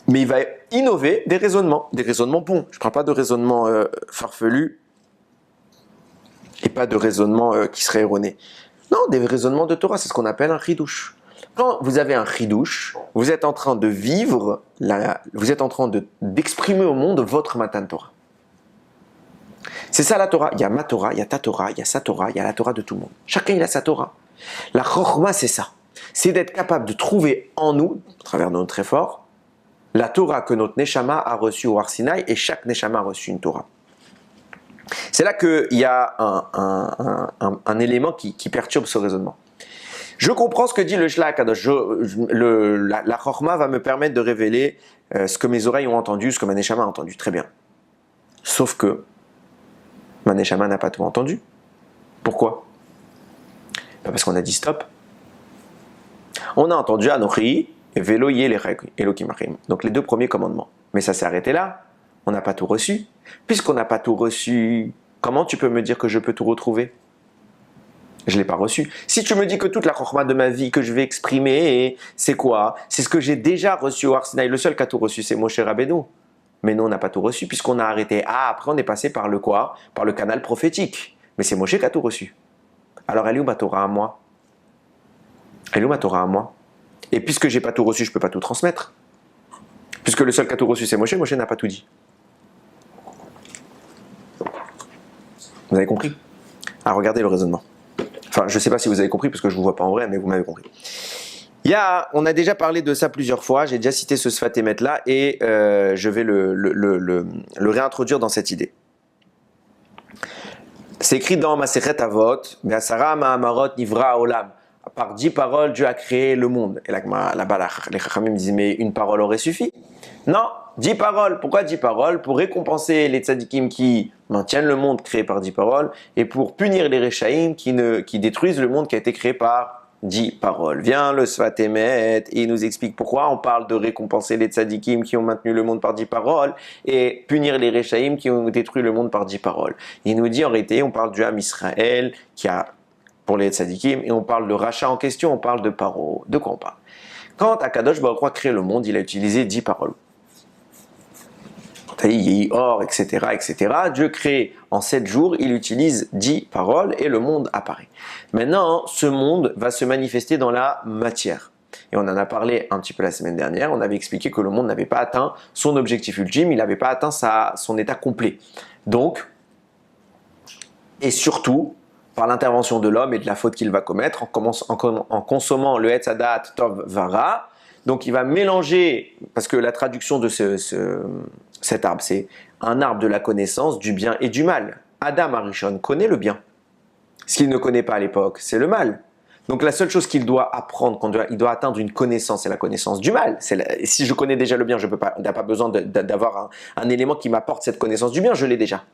mais il va innover des raisonnements bons. Je ne parle pas de raisonnements farfelus et pas de raisonnements qui seraient erronés. Non, des raisonnements de Torah, c'est ce qu'on appelle un chidouche. Quand vous avez un chidouche, vous êtes en train de vivre, vous êtes en train d'exprimer au monde votre Matan Torah. C'est ça la Torah. Il y a ma Torah, il y a ta Torah, il y a sa Torah, il y a la Torah de tout le monde. Chacun il a sa Torah. La chorma, c'est ça. C'est d'être capable de trouver en nous, à travers notre très fort, la Torah que notre Neshama a reçue au Har Sinaï, et chaque Neshama a reçu une Torah. C'est là qu'il y a un élément qui perturbe ce raisonnement. Je comprends ce que dit le Shla Akadosh. La Chorma va me permettre de révéler ce que mes oreilles ont entendu, ce que ma Neshama a entendu. Très bien. Sauf que ma Neshama n'a pas tout entendu. Pourquoi? Parce qu'on a dit stop. On a entendu Anochi, Velo Yelechek, Elokim Achim. Donc les deux premiers commandements. Mais ça s'est arrêté là. On n'a pas tout reçu. Puisqu'on n'a pas tout reçu, comment tu peux me dire que je peux tout retrouver? Je ne l'ai pas reçu. Si tu me dis que toute la chorma de ma vie que je vais exprimer, c'est quoi? C'est ce que j'ai déjà reçu au Har Sinaï. Le seul qui a tout reçu, c'est Moshe Rabbeinu. Mais nous, on n'a pas tout reçu puisqu'on a arrêté. Ah, après, on est passé par le quoi? Par le canal prophétique. Mais c'est Moshe qui a tout reçu. Alors, elle est où ma Torah à moi? Elle est où ma Torah à moi? Et puisque j'ai pas tout reçu, je peux pas tout transmettre. Puisque le seul qui a tout reçu, c'est Moshe. Moshe n'a pas tout dit. Vous avez compris? Ah, regardez le raisonnement. Enfin, je ne sais pas si vous avez compris, parce que je ne vous vois pas en vrai, mais vous m'avez compris. On a déjà parlé de ça plusieurs fois, j'ai déjà cité ce Sfat Emet là, et je vais le réintroduire dans cette idée. C'est écrit dans Masechet Avot, Be'asara Ma'amarot Nivra Olam. Par 10 paroles, Dieu a créé le monde. Et là-bas, les Chachamim disaient, mais une parole aurait suffi. Non, 10 paroles. Pourquoi 10 paroles? Pour récompenser les tzadikim qui maintiennent le monde créé par 10 paroles et pour punir les Rechaïm qui détruisent le monde qui a été créé par 10 paroles. Vient le Sfat Emet et il nous explique pourquoi on parle de récompenser les tzadikim qui ont maintenu le monde par 10 paroles et punir les Rechaïm qui ont détruit le monde par 10 paroles. Il nous dit en réalité, on parle du Ham Israël qui a pour les tzadikim, et on parle de rachat en question, on parle de paro. De quoi on parle? Quand Akadosh Baruch Hu a créé le monde, il a utilisé 10 paroles. Or, etc., etc. Dieu crée en 7 jours, il utilise 10 paroles et le monde apparaît. Maintenant, ce monde va se manifester dans la matière. Et on en a parlé un petit peu la semaine dernière, on avait expliqué que le monde n'avait pas atteint son objectif ultime, il n'avait pas atteint son état complet. Donc, et surtout par l'intervention de l'homme et de la faute qu'il va commettre en consommant le Etz Hadat Tov Vara. Donc il va mélanger, parce que la traduction de cet arbre, c'est un arbre de la connaissance du bien et du mal. Adam Arishon connaît le bien. Ce qu'il ne connaît pas à l'époque, c'est le mal. Donc la seule chose qu'il doit apprendre, il doit atteindre une connaissance, c'est la connaissance du mal. Si je connais déjà le bien, il n'y a pas besoin d'avoir un élément qui m'apporte cette connaissance du bien, je l'ai déjà.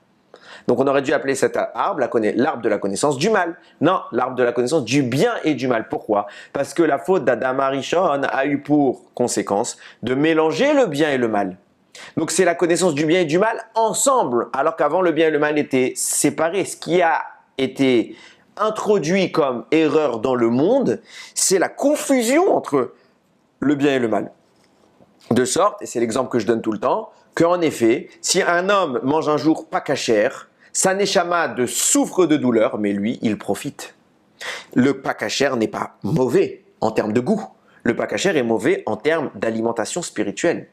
Donc on aurait dû appeler cet arbre l'arbre de la connaissance du mal. Non, l'arbre de la connaissance du bien et du mal. Pourquoi? Parce que la faute d'Adam Arishon a eu pour conséquence de mélanger le bien et le mal. Donc c'est la connaissance du bien et du mal ensemble, alors qu'avant le bien et le mal étaient séparés. Ce qui a été introduit comme erreur dans le monde, c'est la confusion entre le bien et le mal. De sorte, et c'est l'exemple que je donne tout le temps, qu'en effet, si un homme mange un jour pas cachère, sa neshama souffre de douleur, mais lui, il profite. Le pas cachère n'est pas mauvais en termes de goût. Le pas cachère est mauvais en termes d'alimentation spirituelle.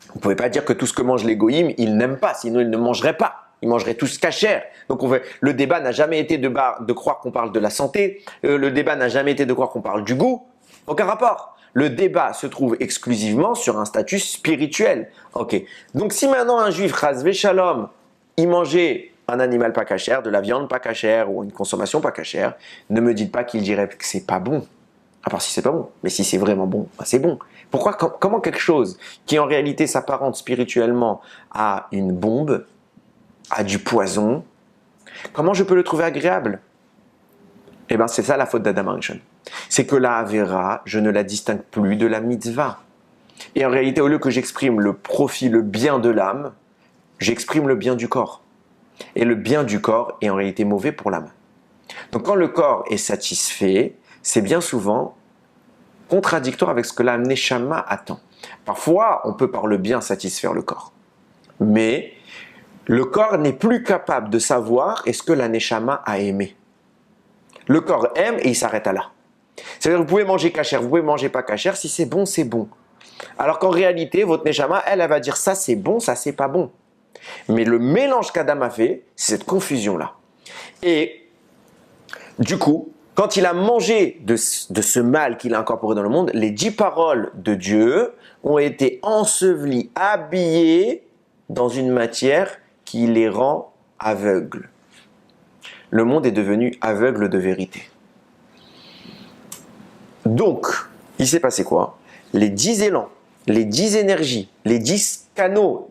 Vous ne pouvez pas dire que tout ce que mangent les goïms, ils n'aiment pas, sinon ils ne mangeraient pas. Ils mangeraient tous cachère. Donc le débat n'a jamais été de croire qu'on parle de la santé. Le débat n'a jamais été de croire qu'on parle du goût. Aucun rapport. Le débat se trouve exclusivement sur un statut spirituel. Ok. Donc si maintenant un juif, chas shalom, il mangeait un animal pas cachère, de la viande pas cachère ou une consommation pas cachère, ne me dites pas qu'il dirait que c'est pas bon. À part si c'est pas bon. Mais si c'est vraiment bon, bah c'est bon. Pourquoi, comment quelque chose qui en réalité s'apparente spirituellement à une bombe, à du poison, comment je peux le trouver agréable? Eh bien, c'est ça la faute d'Adam Arishon. C'est que la Avera, je ne la distingue plus de la mitzvah. Et en réalité, au lieu que j'exprime le profit, le bien de l'âme, j'exprime le bien du corps. Et le bien du corps est en réalité mauvais pour l'âme. Donc quand le corps est satisfait, c'est bien souvent contradictoire avec ce que l'âme Neshama attend. Parfois, on peut par le bien satisfaire le corps. Mais le corps n'est plus capable de savoir est-ce que la Neshama a aimé. Le corps aime et il s'arrête à là. C'est-à-dire que vous pouvez manger cachère, vous pouvez manger pas cachère, si c'est bon, c'est bon. Alors qu'en réalité, votre Neshama, elle va dire ça c'est bon, ça c'est pas bon. Mais le mélange qu'Adam a fait, c'est cette confusion-là. Et du coup, quand il a mangé de ce mal qu'il a incorporé dans le monde, les 10 paroles de Dieu ont été ensevelies, habillées dans une matière qui les rend aveugles. Le monde est devenu aveugle de vérité. Donc, il s'est passé quoi? Les 10 élans, les 10 énergies, les 10 canaux,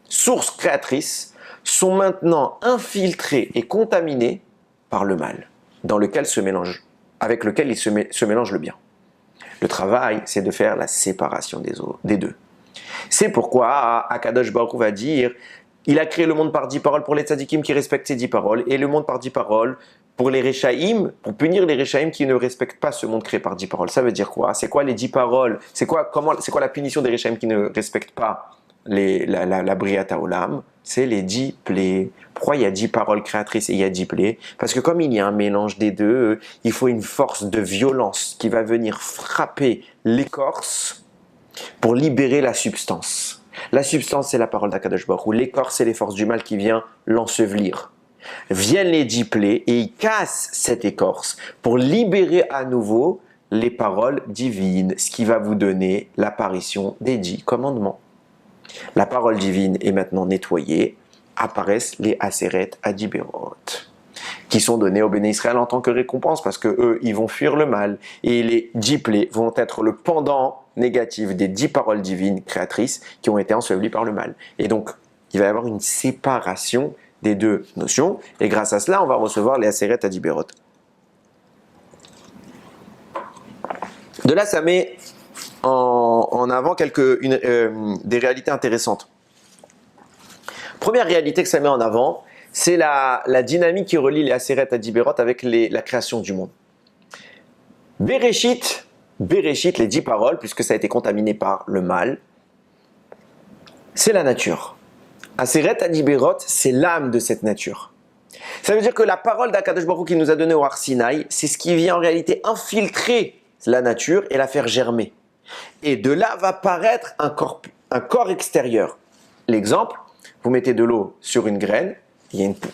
sources créatrices, sont maintenant infiltrés et contaminés par le mal, avec lequel il se mélange le bien. Le travail, c'est de faire la séparation des deux. C'est pourquoi Akadosh Baruch Hu va dire, il a créé le monde par 10 paroles pour les tzadikim qui respectent ces 10 paroles, et le monde par 10 paroles pour les Réchaïm, pour punir les Réchaïm qui ne respectent pas ce monde créé par 10 paroles. Ça veut dire quoi? C'est quoi les 10 paroles? C'est quoi la punition des Réchaïm qui ne respectent pas la Briata Olam? C'est les 10 plaies. Pourquoi il y a 10 paroles créatrices et il y a 10 plaies? Parce que comme il y a un mélange des deux, il faut une force de violence qui va venir frapper l'écorce pour libérer la substance. La substance, c'est la parole d'Akadosh Baruch Hu. L'écorce, c'est les forces du mal qui viennent l'ensevelir. Viennent les 10 plaies et ils cassent cette écorce pour libérer à nouveau les paroles divines, ce qui va vous donner l'apparition des 10 commandements. La parole divine est maintenant nettoyée, apparaissent les Aseret Adiberot, qui sont donnés au Béné Israël en tant que récompense, parce que eux, ils vont fuir le mal, et les 10 plaies vont être le pendant négatif des 10 paroles divines créatrices qui ont été ensevelies par le mal. Et donc, il va y avoir une séparation des deux notions, et grâce à cela, on va recevoir les Aseret Adiberot. De là, ça met en avant des réalités intéressantes. Première réalité que ça met en avant, c'est la dynamique qui relie les Aseret Adiberot avec la création du monde. Bereshit, les 10 paroles, puisque ça a été contaminé par le mal, c'est la nature. Aseret Adiberot, c'est l'âme de cette nature. Ça veut dire que la parole d'Akadosh Baruch Hu qu'il nous a donnée au Har Sinaï, c'est ce qui vient en réalité infiltrer la nature et la faire germer. Et de là va paraître un corps extérieur. L'exemple, vous mettez de l'eau sur une graine,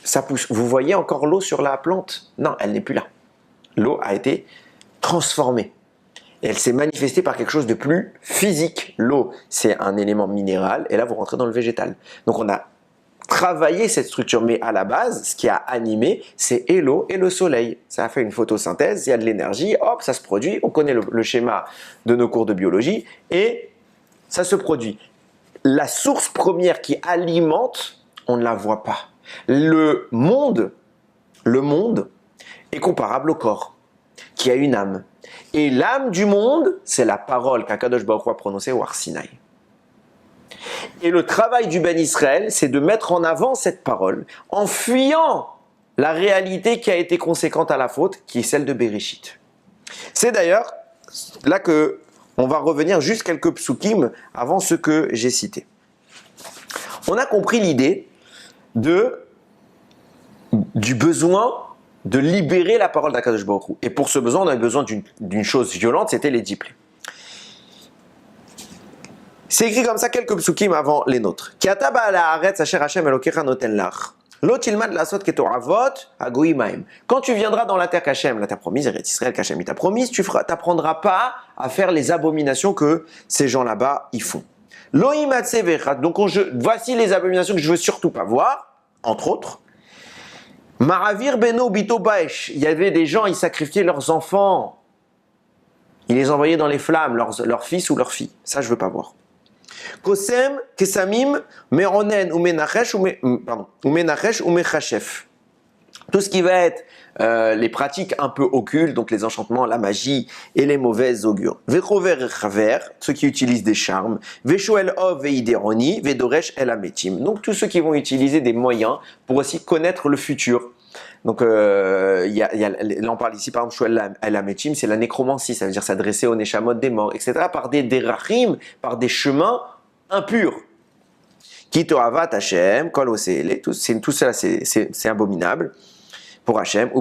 ça pousse. Vous voyez encore l'eau sur la plante? Non, elle n'est plus là. L'eau a été transformée. Et elle s'est manifestée par quelque chose de plus physique. L'eau, c'est un élément minéral, et là, vous rentrez dans le végétal. Donc, on a travaillé cette structure, mais à la base, ce qui a animé, c'est et l'eau et le soleil. Ça a fait une photosynthèse, il y a de l'énergie, hop, ça se produit. On connaît le schéma de nos cours de biologie, et ça se produit. La source première qui alimente, on ne la voit pas. Le monde est comparable au corps, qui a une âme. Et l'âme du monde, c'est la parole qu'Akadosh Baruch Hu a prononcée au Har Sinaï. Et le travail du Ben Israël, c'est de mettre en avant cette parole en fuyant la réalité qui a été conséquente à la faute, qui est celle de Bereshit. C'est d'ailleurs là que on va revenir juste quelques psukim avant ce que j'ai cité. On a compris l'idée du besoin de libérer la parole d'Akadosh Baruch Hu. Et pour ce besoin, on avait besoin d'une chose violente, c'était les 10 plaies. C'est écrit comme ça quelques psukim avant les nôtres. Ki ata ba'al haaretz asher Hashem Elokecha noten lach. Lo tilmad lasot ketoravot hagoyimaim. Quand tu viendras dans la terre qu'Hashem, la terre promise, Eretz Israël qu'Hashem il t'a promise, tu n'apprendras pas à faire les abominations que ces gens là-bas y font. Lo imatse vechat. Donc voici les abominations que je veux surtout pas voir, entre autres. Maravir beno bito baesh. Il y avait des gens, ils sacrifiaient leurs enfants. Ils les envoyaient dans les flammes, leurs fils ou leurs filles. Ça, je veux pas voir. Kosem, kesamim, meronen ou menachesh ou mechachef. Tout ce qui va être les pratiques un peu occultes, donc les enchantements, la magie et les mauvaises augures. Vechover et chaver, ceux qui utilisent des charmes. Veshoel ov veideroni, vedoresh el ametim. Donc tous ceux qui vont utiliser des moyens pour aussi connaître le futur. Donc là on parle ici par exemple Shoel el ametim, c'est la nécromancie, ça veut dire s'adresser aux neshamot des morts, etc. par des derachim, par des chemins impurs. Kito avat Hashem, kol osele, tout cela c'est abominable pour Hashem. C'est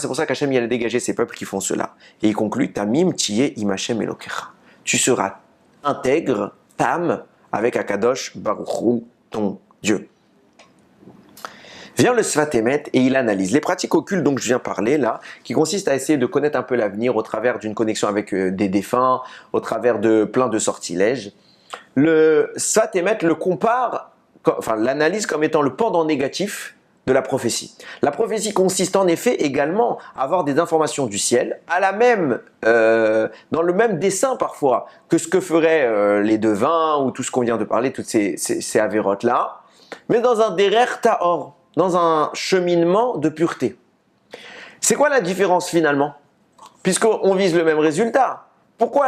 pour ça qu'Hashem allait dégager ces peuples qui font cela. Et il conclut Tamim tiye im Hashem Elokecha. Tu seras intègre, tam, avec Akadosh Baruch Hu, ton Dieu. Vient le Sfat Emet et il analyse les pratiques occultes dont je viens parler là, qui consistent à essayer de connaître un peu l'avenir au travers d'une connexion avec des défunts, au travers de plein de sortilèges. Le Sfat Emet le compare, enfin l'analyse comme étant le pendant négatif de la prophétie. La prophétie consiste en effet également à avoir des informations du ciel, dans le même dessin parfois que ce que feraient les devins ou tout ce qu'on vient de parler, toutes ces avérotes là, mais dans un derer ta'or, dans un cheminement de pureté. C'est quoi la différence finalement? Puisqu'on vise le même résultat. Pourquoi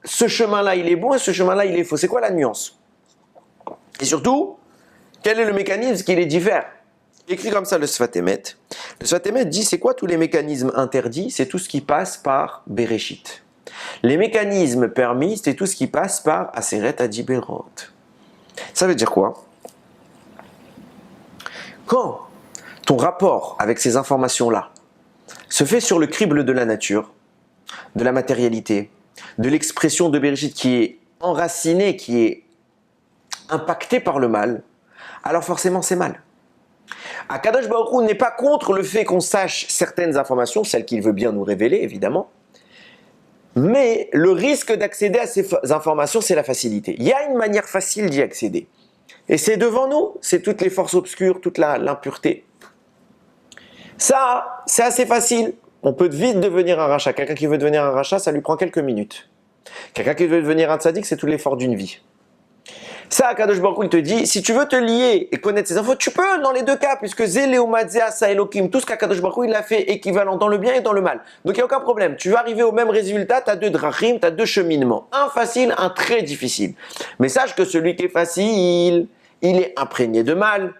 ce chemin-là il est bon et ce chemin-là il est faux? C'est quoi la nuance? Et surtout, quel est le mécanisme qui les diffère? Écrit comme ça le Sfat Emet. Le Sfat Emet dit c'est quoi tous les mécanismes interdits? C'est tout ce qui passe par Bereshit. Les mécanismes permis, c'est tout ce qui passe par Aseret Adiberot. Ça veut dire quoi? Quand ton rapport avec ces informations-là se fait sur le crible de la nature, de la matérialité, de l'expression de Bereshit qui est enracinée, qui est impactée par le mal, alors forcément c'est mal. Akadosh Baruch Hu n'est pas contre le fait qu'on sache certaines informations, celles qu'il veut bien nous révéler évidemment, mais le risque d'accéder à ces informations, c'est la facilité. Il y a une manière facile d'y accéder. Et c'est devant nous, c'est toutes les forces obscures, toute l'impureté. Ça, c'est assez facile. On peut vite devenir un rachat. Quelqu'un qui veut devenir un rachat, ça lui prend quelques minutes. Quelqu'un qui veut devenir un tzaddik, c'est tout l'effort d'une vie. Ça, Akadosh Baruch Hu, il te dit, si tu veux te lier et connaître ces infos, tu peux dans les deux cas, puisque Zéléomatzéa, Sa Elokim, tout ce qu'Akadosh Baruch Hu, il a fait équivalent dans le bien et dans le mal. Donc il n'y a aucun problème. Tu vas arriver au même résultat, tu as deux drachim, tu as deux cheminements. Un facile, un très difficile. Mais sache que celui qui est facile, il est imprégné de mal.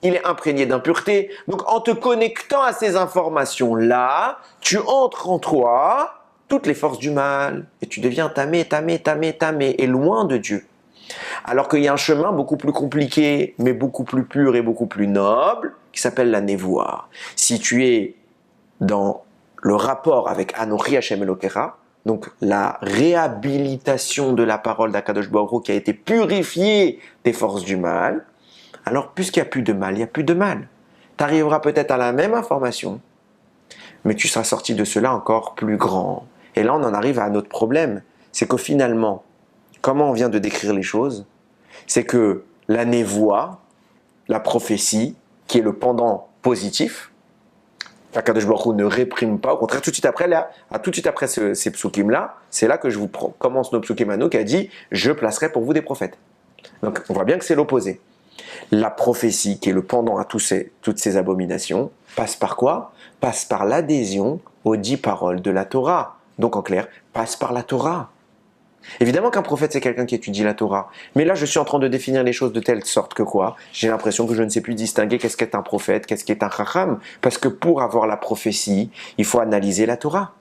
Il est imprégné d'impureté. Donc en te connectant à ces informations-là, tu entres en toi toutes les forces du mal. Et tu deviens tamé, et loin de Dieu. Alors qu'il y a un chemin beaucoup plus compliqué, mais beaucoup plus pur et beaucoup plus noble, qui s'appelle la névoie. Si tu es dans le rapport avec Anochi Hashem Elokecha, donc la réhabilitation de la parole d'Akadosh Baruch Hu qui a été purifiée des forces du mal, alors puisqu'il n'y a plus de mal, il n'y a plus de mal. Tu arriveras peut-être à la même information, mais tu seras sorti de cela encore plus grand. Et là, on en arrive à notre problème. C'est que finalement, comment on vient de décrire les choses, c'est que la névoie, la prophétie, qui est le pendant positif, Akadosh Baruch Hu ne réprime pas, au contraire, tout de suite après ces psukim-là, c'est là que je vous commence nos psukim à nous, qui a dit « Je placerai pour vous des prophètes ». Donc, on voit bien que c'est l'opposé. La prophétie, qui est le pendant à toutes ces abominations, passe par quoi? Passe par l'adhésion aux 10 paroles de la Torah. Donc, en clair, passe par la Torah. Évidemment qu'un prophète, c'est quelqu'un qui étudie la Torah. Mais là, je suis en train de définir les choses de telle sorte que quoi? J'ai l'impression que je ne sais plus distinguer qu'est-ce qu'est un prophète, qu'est-ce qu'est un chacham. Parce que pour avoir la prophétie, il faut analyser la Torah.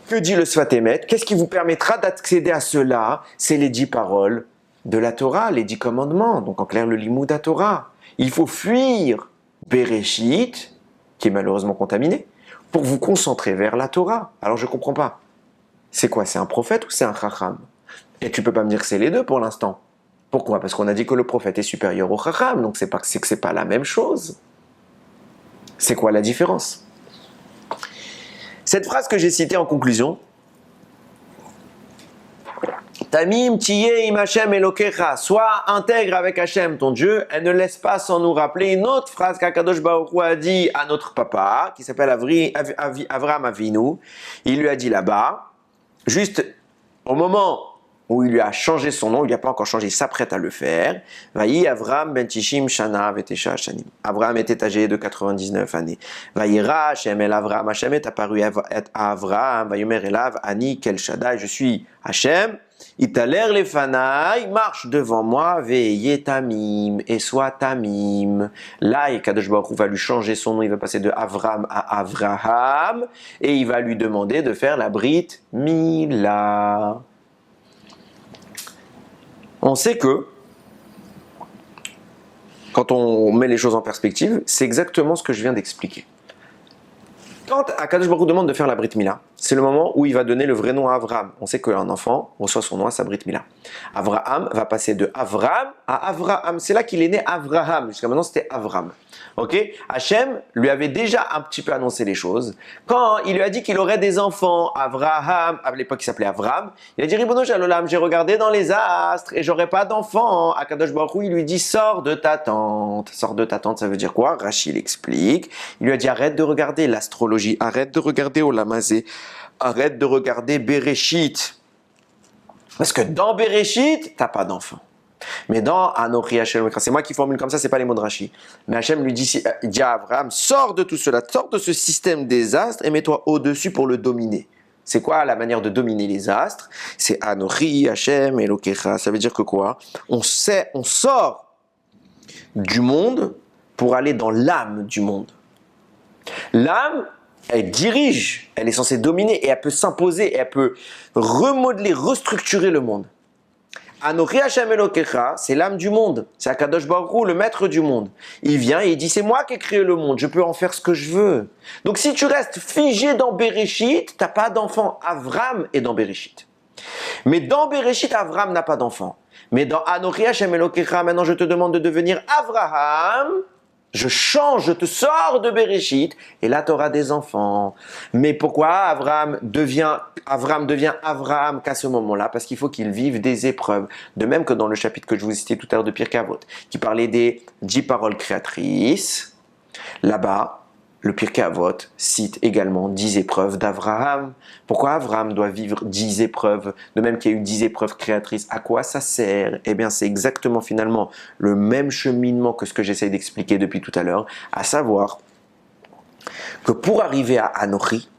Que dit le Sfat Emet? Qu'est-ce qui vous permettra d'accéder à cela? C'est les 10 paroles de la Torah, les 10 commandements. Donc en clair, le limoud à Torah. Il faut fuir Bereshit, qui est malheureusement contaminé, pour vous concentrer vers la Torah. Alors je ne comprends pas. C'est quoi? C'est un prophète ou c'est un chacham? Et tu peux pas me dire que c'est les deux pour l'instant. Pourquoi? Parce qu'on a dit que le prophète est supérieur au chacham, donc c'est que c'est pas la même chose. C'est quoi la différence? Cette phrase que j'ai citée en conclusion, Tamim tiye im Hashem elokecha, sois intègre avec Hashem ton Dieu, elle ne laisse pas sans nous rappeler une autre phrase qu'Akadosh Baruch Hu a dit à notre papa, qui s'appelle Avraham Avinu. Il lui a dit là-bas, juste au moment où il lui a changé son nom, il lui a pas encore changé, il s'apprête à le faire. Vayi Avraham ben Tishim Shana vetesha Shanim. Avraham était âgé de 99 années. Vayira Hashem el Avraham, Hashem est apparu à Avraham, Vayomer elav Ani kel Shaddai, je suis Hashem. Italer les fanaï, marche devant moi, veillez tamim, et sois tamim. Là, Kadosh Baruch Hu va lui changer son nom, il va passer de Avram à Avraham, et il va lui demander de faire la Brit Mila. On sait que, quand on met les choses en perspective, c'est exactement ce que je viens d'expliquer. Quand Akadosh Baruch Hu demande de faire la Brit Mila, c'est le moment où il va donner le vrai nom à Avraham. On sait qu'un enfant reçoit son nom à sa Brit Mila. Avraham va passer de Avram à Avraham. C'est là qu'il est né Avraham. Jusqu'à maintenant, c'était Avram. Ok? Hachem lui avait déjà un petit peu annoncé les choses. Quand il lui a dit qu'il aurait des enfants, Avraham, à l'époque il s'appelait Avram, il a dit Ribono Shel Olam, j'ai regardé dans les astres et j'aurai pas d'enfants. Akadosh Baruch Hu, il lui dit sors de ta tente. Sors de ta tente, ça veut dire quoi? Rashi l'explique. Il lui a dit arrête de regarder l'astrologie, arrête de regarder Olam Hazé, arrête de regarder Bereshit. Parce que dans Bereshit, t'as pas d'enfants. Mais dans Anochi Hashem, c'est moi qui formule comme ça, c'est pas les mots de Rashi. Mais Hashem lui dit à Abraham, sors de tout cela, sors de ce système des astres et mets-toi au-dessus pour le dominer. C'est quoi la manière de dominer les astres? C'est Anochi Hashem Elokecha. Ça veut dire que quoi? On sort du monde pour aller dans l'âme du monde. L'âme, elle dirige, elle est censée dominer et elle peut s'imposer et elle peut remodeler, restructurer le monde. Anochi Hashem Elokecha, c'est l'âme du monde. C'est Akadosh Baruch Hu, le maître du monde. Il vient et il dit, c'est moi qui ai créé le monde, je peux en faire ce que je veux. Donc si tu restes figé dans Bereshit, t'as pas d'enfant. Avram est dans Bereshit. Mais dans Bereshit, Avram n'a pas d'enfant. Mais dans Anochi Hashem Elokecha, maintenant je te demande de devenir Avraham. Je change, je te sors de Bereshit, et là tu auras des enfants. Mais pourquoi Avram devient Avraham qu'à ce moment-là? Parce qu'il faut qu'il vive des épreuves. De même que dans le chapitre que je vous citais tout à l'heure de Pirkei Avot, qui parlait des 10 paroles créatrices, là-bas, le Pirkei Avot cite également 10 épreuves d'Avraham. Pourquoi Avraham doit vivre 10 épreuves? De même qu'il y a eu 10 épreuves créatrices, à quoi ça sert? Eh bien, c'est exactement finalement le même cheminement que ce que j'essaye d'expliquer depuis tout à l'heure, à savoir que pour arriver à Anochi,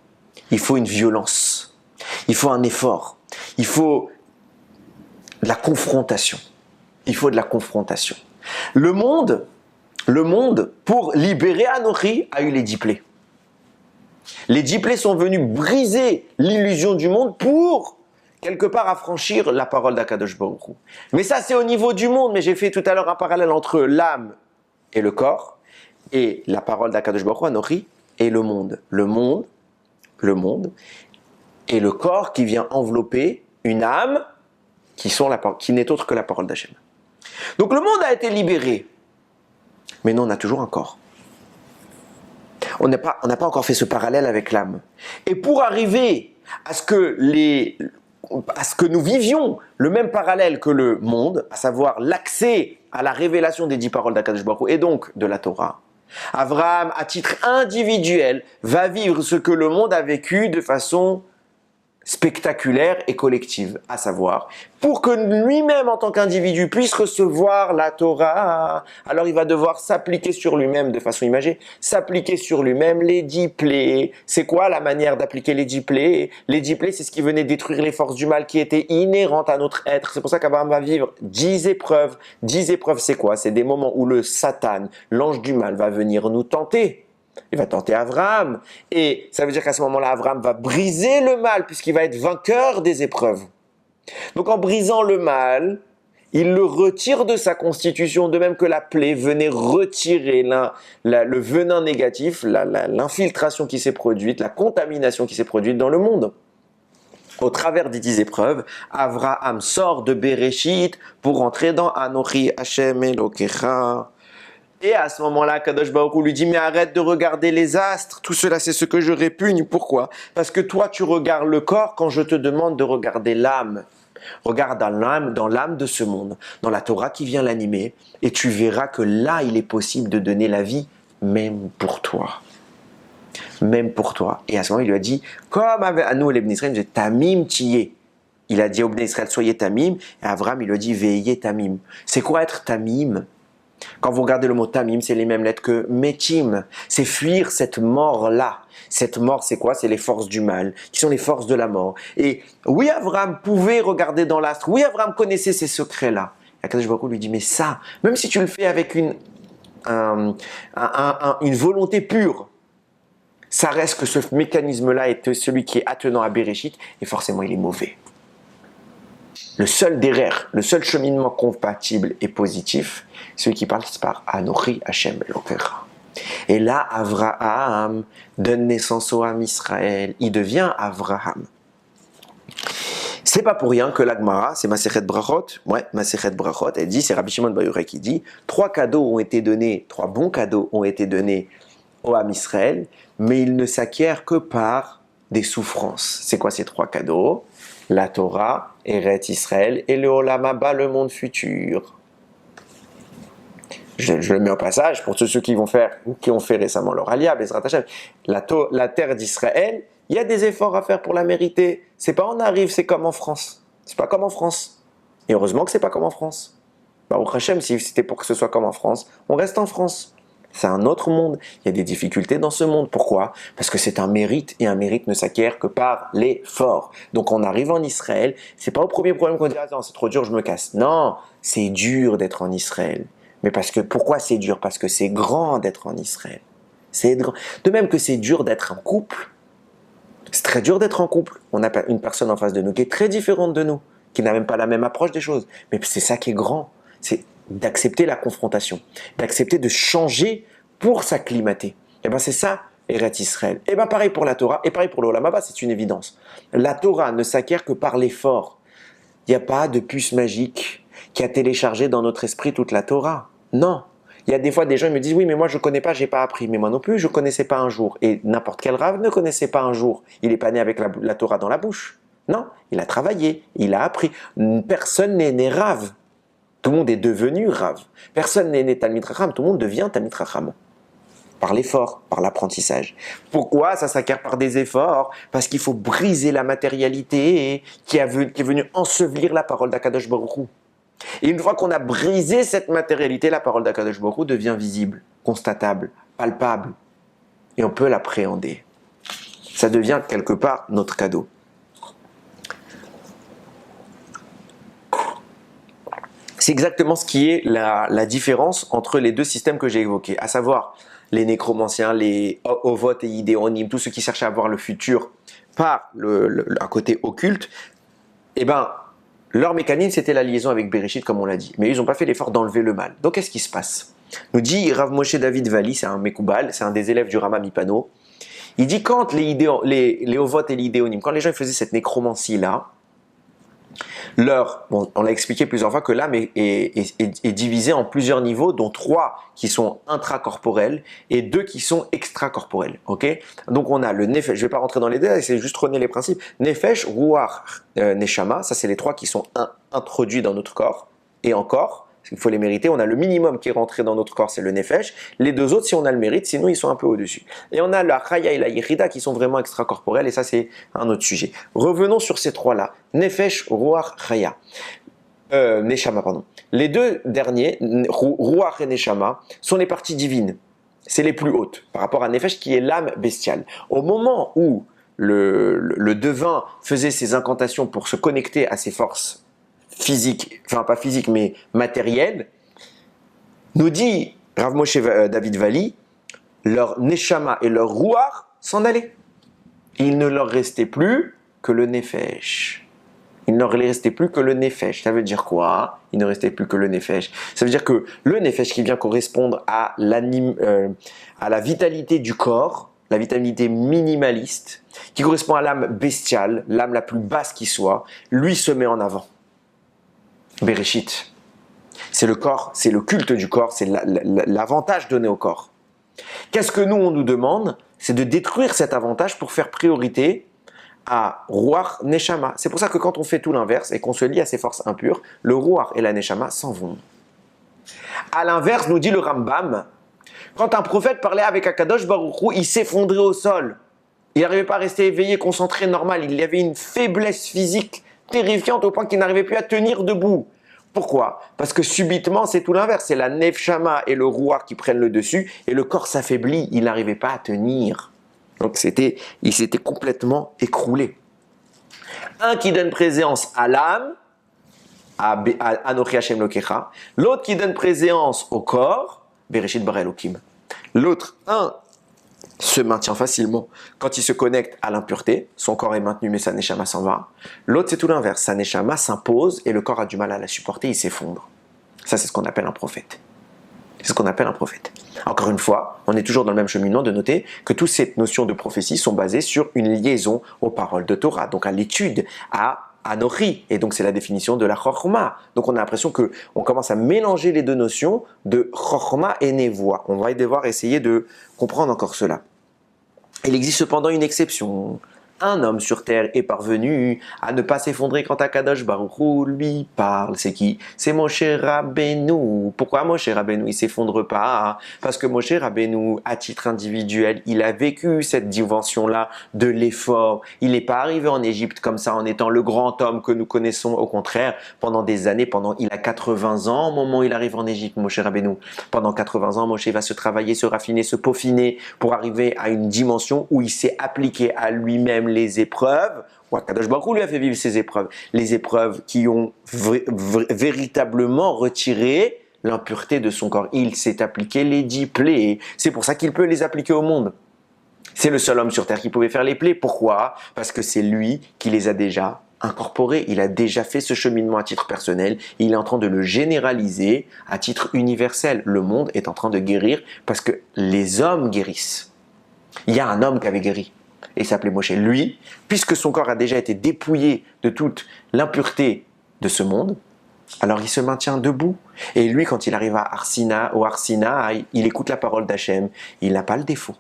il faut une violence, il faut un effort, il faut de la confrontation. Il faut de la confrontation. Le monde, pour libérer Anochi, a eu les 10 plaies. Les 10 plaies sont venues briser l'illusion du monde pour, quelque part, affranchir la parole d'Akadosh Baruch Hu. Mais ça, c'est au niveau du monde. Mais j'ai fait tout à l'heure un parallèle entre l'âme et le corps, et la parole d'Akadosh Baruch Hu, Anochi, et le monde. Le le monde, et le corps qui vient envelopper une âme qui n'est autre que la parole d'Hachem. Donc le monde a été libéré, mais nous on a toujours un corps. On n'a pas encore fait ce parallèle avec l'âme. Et pour arriver à ce que nous vivions le même parallèle que le monde, à savoir l'accès à la révélation des 10 paroles d'Akadosh Baruch Hu et donc de la Torah, Abraham, à titre individuel, va vivre ce que le monde a vécu de façon spectaculaire et collective, à savoir, pour que lui-même en tant qu'individu puisse recevoir la Torah, alors il va devoir s'appliquer sur lui-même de façon imagée, s'appliquer sur lui-même les 10 plaies. C'est quoi la manière d'appliquer les 10 plaies? Les 10 plaies, c'est ce qui venait détruire les forces du mal qui étaient inhérentes à notre être. C'est pour ça qu'Abraham va vivre 10 épreuves. 10 épreuves, c'est quoi? C'est des moments où le Satan, l'ange du mal, va venir nous tenter. Il va tenter Abraham. Et ça veut dire qu'à ce moment-là, Abraham va briser le mal puisqu'il va être vainqueur des épreuves. Donc en brisant le mal, il le retire de sa constitution, de même que la plaie venait retirer le venin négatif, l'infiltration qui s'est produite, la contamination qui s'est produite dans le monde. Au travers des 10 épreuves, Abraham sort de Bereshit pour entrer dans Anochi Hashem Elokecha. Et à ce moment-là, Kadosh Baruch Hu lui dit, mais arrête de regarder les astres, tout cela c'est ce que je répugne. Pourquoi? Parce que toi tu regardes le corps quand je te demande de regarder l'âme. Regarde dans l'âme de ce monde, dans la Torah qui vient l'animer, et tu verras que là il est possible de donner la vie, même pour toi. Même pour toi. Et à ce moment il lui a dit, comme à nous les Bnei Israël, il dit, Tamim tiyé. Il a dit aux Bnei Israël, soyez Tamim, et Abraham il lui a dit, veillez Tamim. C'est quoi être Tamim? Quand vous regardez le mot tamim, c'est les mêmes lettres que metim. C'est fuir cette mort-là. Cette mort, c'est quoi? C'est les forces du mal, qui sont les forces de la mort. Et oui, Abraham pouvait regarder dans l'astre. Oui, Abraham connaissait ces secrets-là. Et Akadosh Baruch Hu lui dit, mais ça, même si tu le fais avec une volonté pure, ça reste que ce mécanisme-là est celui qui est attenant à Bereshit, et forcément, il est mauvais. Le seul derrière, le seul cheminement compatible et positif, celui qui passe par Anochi Hashem Elokecha. Et là, Abraham donne naissance au Ham Israël. Il devient Abraham. C'est pas pour rien que l'Agmara, c'est Masechet Brachot, elle dit, c'est Rabbi Shimon Bar Yochai qui dit, 3 bons cadeaux ont été donnés au Ham Israël, mais ils ne s'acquièrent que par des souffrances. C'est quoi ces 3 cadeaux? La Torah, Eretz Israël et le Olam Haba, le monde futur. Je le mets au passage pour tous ceux qui ont fait récemment leur Aliyah, Bezrat Hashem. La terre d'Israël, il y a des efforts à faire pour la mériter. C'est pas on arrive, c'est comme en France. C'est pas comme en France. Et heureusement que c'est pas comme en France. Baruch Hashem, si c'était pour que ce soit comme en France, on reste en France. C'est un autre monde. Il y a des difficultés dans ce monde. Pourquoi? Parce que c'est un mérite et un mérite ne s'acquiert que par l'effort. Donc on arrive en Israël, c'est pas au premier problème qu'on dit ah non, c'est trop dur, je me casse. Non, c'est dur d'être en Israël. Mais pourquoi c'est dur? Parce que c'est grand d'être en Israël. De même que c'est dur d'être en couple. C'est très dur d'être en couple. On a une personne en face de nous qui est très différente de nous, qui n'a même pas la même approche des choses. Mais c'est ça qui est grand. C'est d'accepter la confrontation, d'accepter de changer pour s'acclimater. Et bien c'est ça, Eretz Israël. Et bien pareil pour la Torah, et pareil pour le Olam Haba, c'est une évidence. La Torah ne s'acquiert que par l'effort. Il n'y a pas de puce magique qui a téléchargé dans notre esprit toute la Torah. Non. Il y a des fois des gens qui me disent oui mais moi je ne connais pas, j'ai pas appris. Mais moi non plus, je ne connaissais pas un jour. Et n'importe quel rave ne connaissait pas un jour. Il n'est pas né avec la Torah dans la bouche. Non, il a travaillé, il a appris. Personne n'est né rave. Tout le monde est devenu Rav. Personne n'est né Talmid Chacham, tout le monde devient Talmid Chacham. Par l'effort, par l'apprentissage. Pourquoi ça s'acquiert par des efforts? Parce qu'il faut briser la matérialité qui est venue ensevelir la parole d'Akadosh Baruch Hu. Et une fois qu'on a brisé cette matérialité, la parole d'Akadosh Baruch Hu devient visible, constatable, palpable. Et on peut l'appréhender. Ça devient quelque part notre cadeau. C'est exactement ce qui est la différence entre les deux systèmes que j'ai évoqués, à savoir les nécromanciens, les Ovot et Idéonim, tous ceux qui cherchent à voir le futur par un côté occulte. Eh ben, leur mécanisme, c'était la liaison avec Bereshit, comme on l'a dit. Mais ils n'ont pas fait l'effort d'enlever le mal. Donc, qu'est-ce qui se passe? Nous dit Rav Moshe David Vali, c'est un Mekoubal, c'est un des élèves du Rama Mipano. Il dit quand les Ovot et les Idéonim, quand les gens faisaient cette nécromancie-là, on l'a expliqué plusieurs fois que l'âme est divisée en plusieurs niveaux, dont 3 qui sont intracorporels et 2 qui sont extracorporels. Ok? Donc on a le nefesh, je ne vais pas rentrer dans les détails, c'est juste redonner les principes. Nefesh, ruach, neshama, ça c'est les 3 qui sont introduits dans notre corps. Et encore, il faut les mériter, on a le minimum qui est rentré dans notre corps, c'est le nefesh. Les 2 autres, si on a le mérite, sinon ils sont un peu au-dessus. Et on a la chaya et la yichida qui sont vraiment extracorporels, et ça c'est un autre sujet. Revenons sur ces 3-là, nefesh, ruach, chaya. Neshama, pardon. Les 2 derniers, ruach et neshama, sont les parties divines. C'est les plus hautes, par rapport à nefesh qui est l'âme bestiale. Au moment où le devin faisait ses incantations pour se connecter à ses forces physique, enfin pas physique mais matériel, nous dit Rav Moshe David Vali, leur neshama et leur ruach s'en allaient. Il ne leur restait plus que le nefesh. Il ne leur restait plus que le nefesh. Ça veut dire quoi? Il ne restait plus que le nefesh. Ça veut dire que le nefesh qui vient correspondre à la vitalité du corps, la vitalité minimaliste, qui correspond à l'âme bestiale, l'âme la plus basse qui soit, lui se met en avant. Bereshit. C'est le corps, c'est le culte du corps, c'est l'avantage donné au corps. Qu'est-ce que nous, on nous demande? C'est de détruire cet avantage pour faire priorité à Ruach Neshama. C'est pour ça que quand on fait tout l'inverse et qu'on se lie à ces forces impures, le Ruach et la Neshama s'en vont. À l'inverse, nous dit le Rambam, quand un prophète parlait avec Akadosh Baruch Hu, il s'effondrait au sol. Il n'arrivait pas à rester éveillé, concentré, normal. Il y avait une faiblesse physique terrifiante au point qu'il n'arrivait plus à tenir debout. Pourquoi? Parce que subitement, c'est tout l'inverse. C'est la nefshama et le ruach qui prennent le dessus et le corps s'affaiblit. Il n'arrivait pas à tenir. Donc il s'était complètement écroulé. Un qui donne présence à l'âme, à Anochi Hashem Lokecha. L'autre qui donne présence au corps, Bereshit bara Elokim. L'autre, un se maintient facilement quand il se connecte à l'impureté, son corps est maintenu mais sa neshama s'en va. L'autre c'est tout l'inverse, sa neshama s'impose et le corps a du mal à la supporter, il s'effondre. Ça c'est ce qu'on appelle un prophète. C'est ce qu'on appelle un prophète. Encore une fois, on est toujours dans le même cheminement de noter que toutes ces notions de prophétie sont basées sur une liaison aux paroles de Torah, donc à l'étude, à Anochi, et donc c'est la définition de la Chochma. Donc on a l'impression qu'on commence à mélanger les 2 notions de Chochma et Nevoa. On va devoir essayer de comprendre encore cela. Il existe cependant une exception. Un homme sur terre est parvenu à ne pas s'effondrer quand Akadosh Baruch Hu lui parle. C'est qui? C'est Moshe Rabbeinu. Pourquoi Moshe Rabbeinu il s'effondre pas? Parce que Moshe Rabbeinu, à titre individuel, il a vécu cette dimension-là de l'effort. Il n'est pas arrivé en Égypte comme ça en étant le grand homme que nous connaissons. Au contraire, pendant des années, il a 80 ans au moment où il arrive en Égypte, Moshe Rabbeinu. Pendant 80 ans, Moshe va se travailler, se raffiner, se peaufiner pour arriver à une dimension où il s'est appliqué à lui-même les épreuves, ou Akadosh Baruch Hu lui a fait vivre ces épreuves, les épreuves qui ont véritablement retiré l'impureté de son corps. Il s'est appliqué les 10 plaies. C'est pour ça qu'il peut les appliquer au monde. C'est le seul homme sur terre qui pouvait faire les plaies. Pourquoi? Parce que c'est lui qui les a déjà incorporés. Il a déjà fait ce cheminement à titre personnel. Il est en train de le généraliser à titre universel. Le monde est en train de guérir parce que les hommes guérissent. Il y a un homme qui avait guéri. Et il s'appelait Moshe. Lui, puisque son corps a déjà été dépouillé de toute l'impureté de ce monde, alors il se maintient debout. Et lui, quand il arrive au Arsina, il écoute la parole d'Hachem. Il n'a pas le défaut.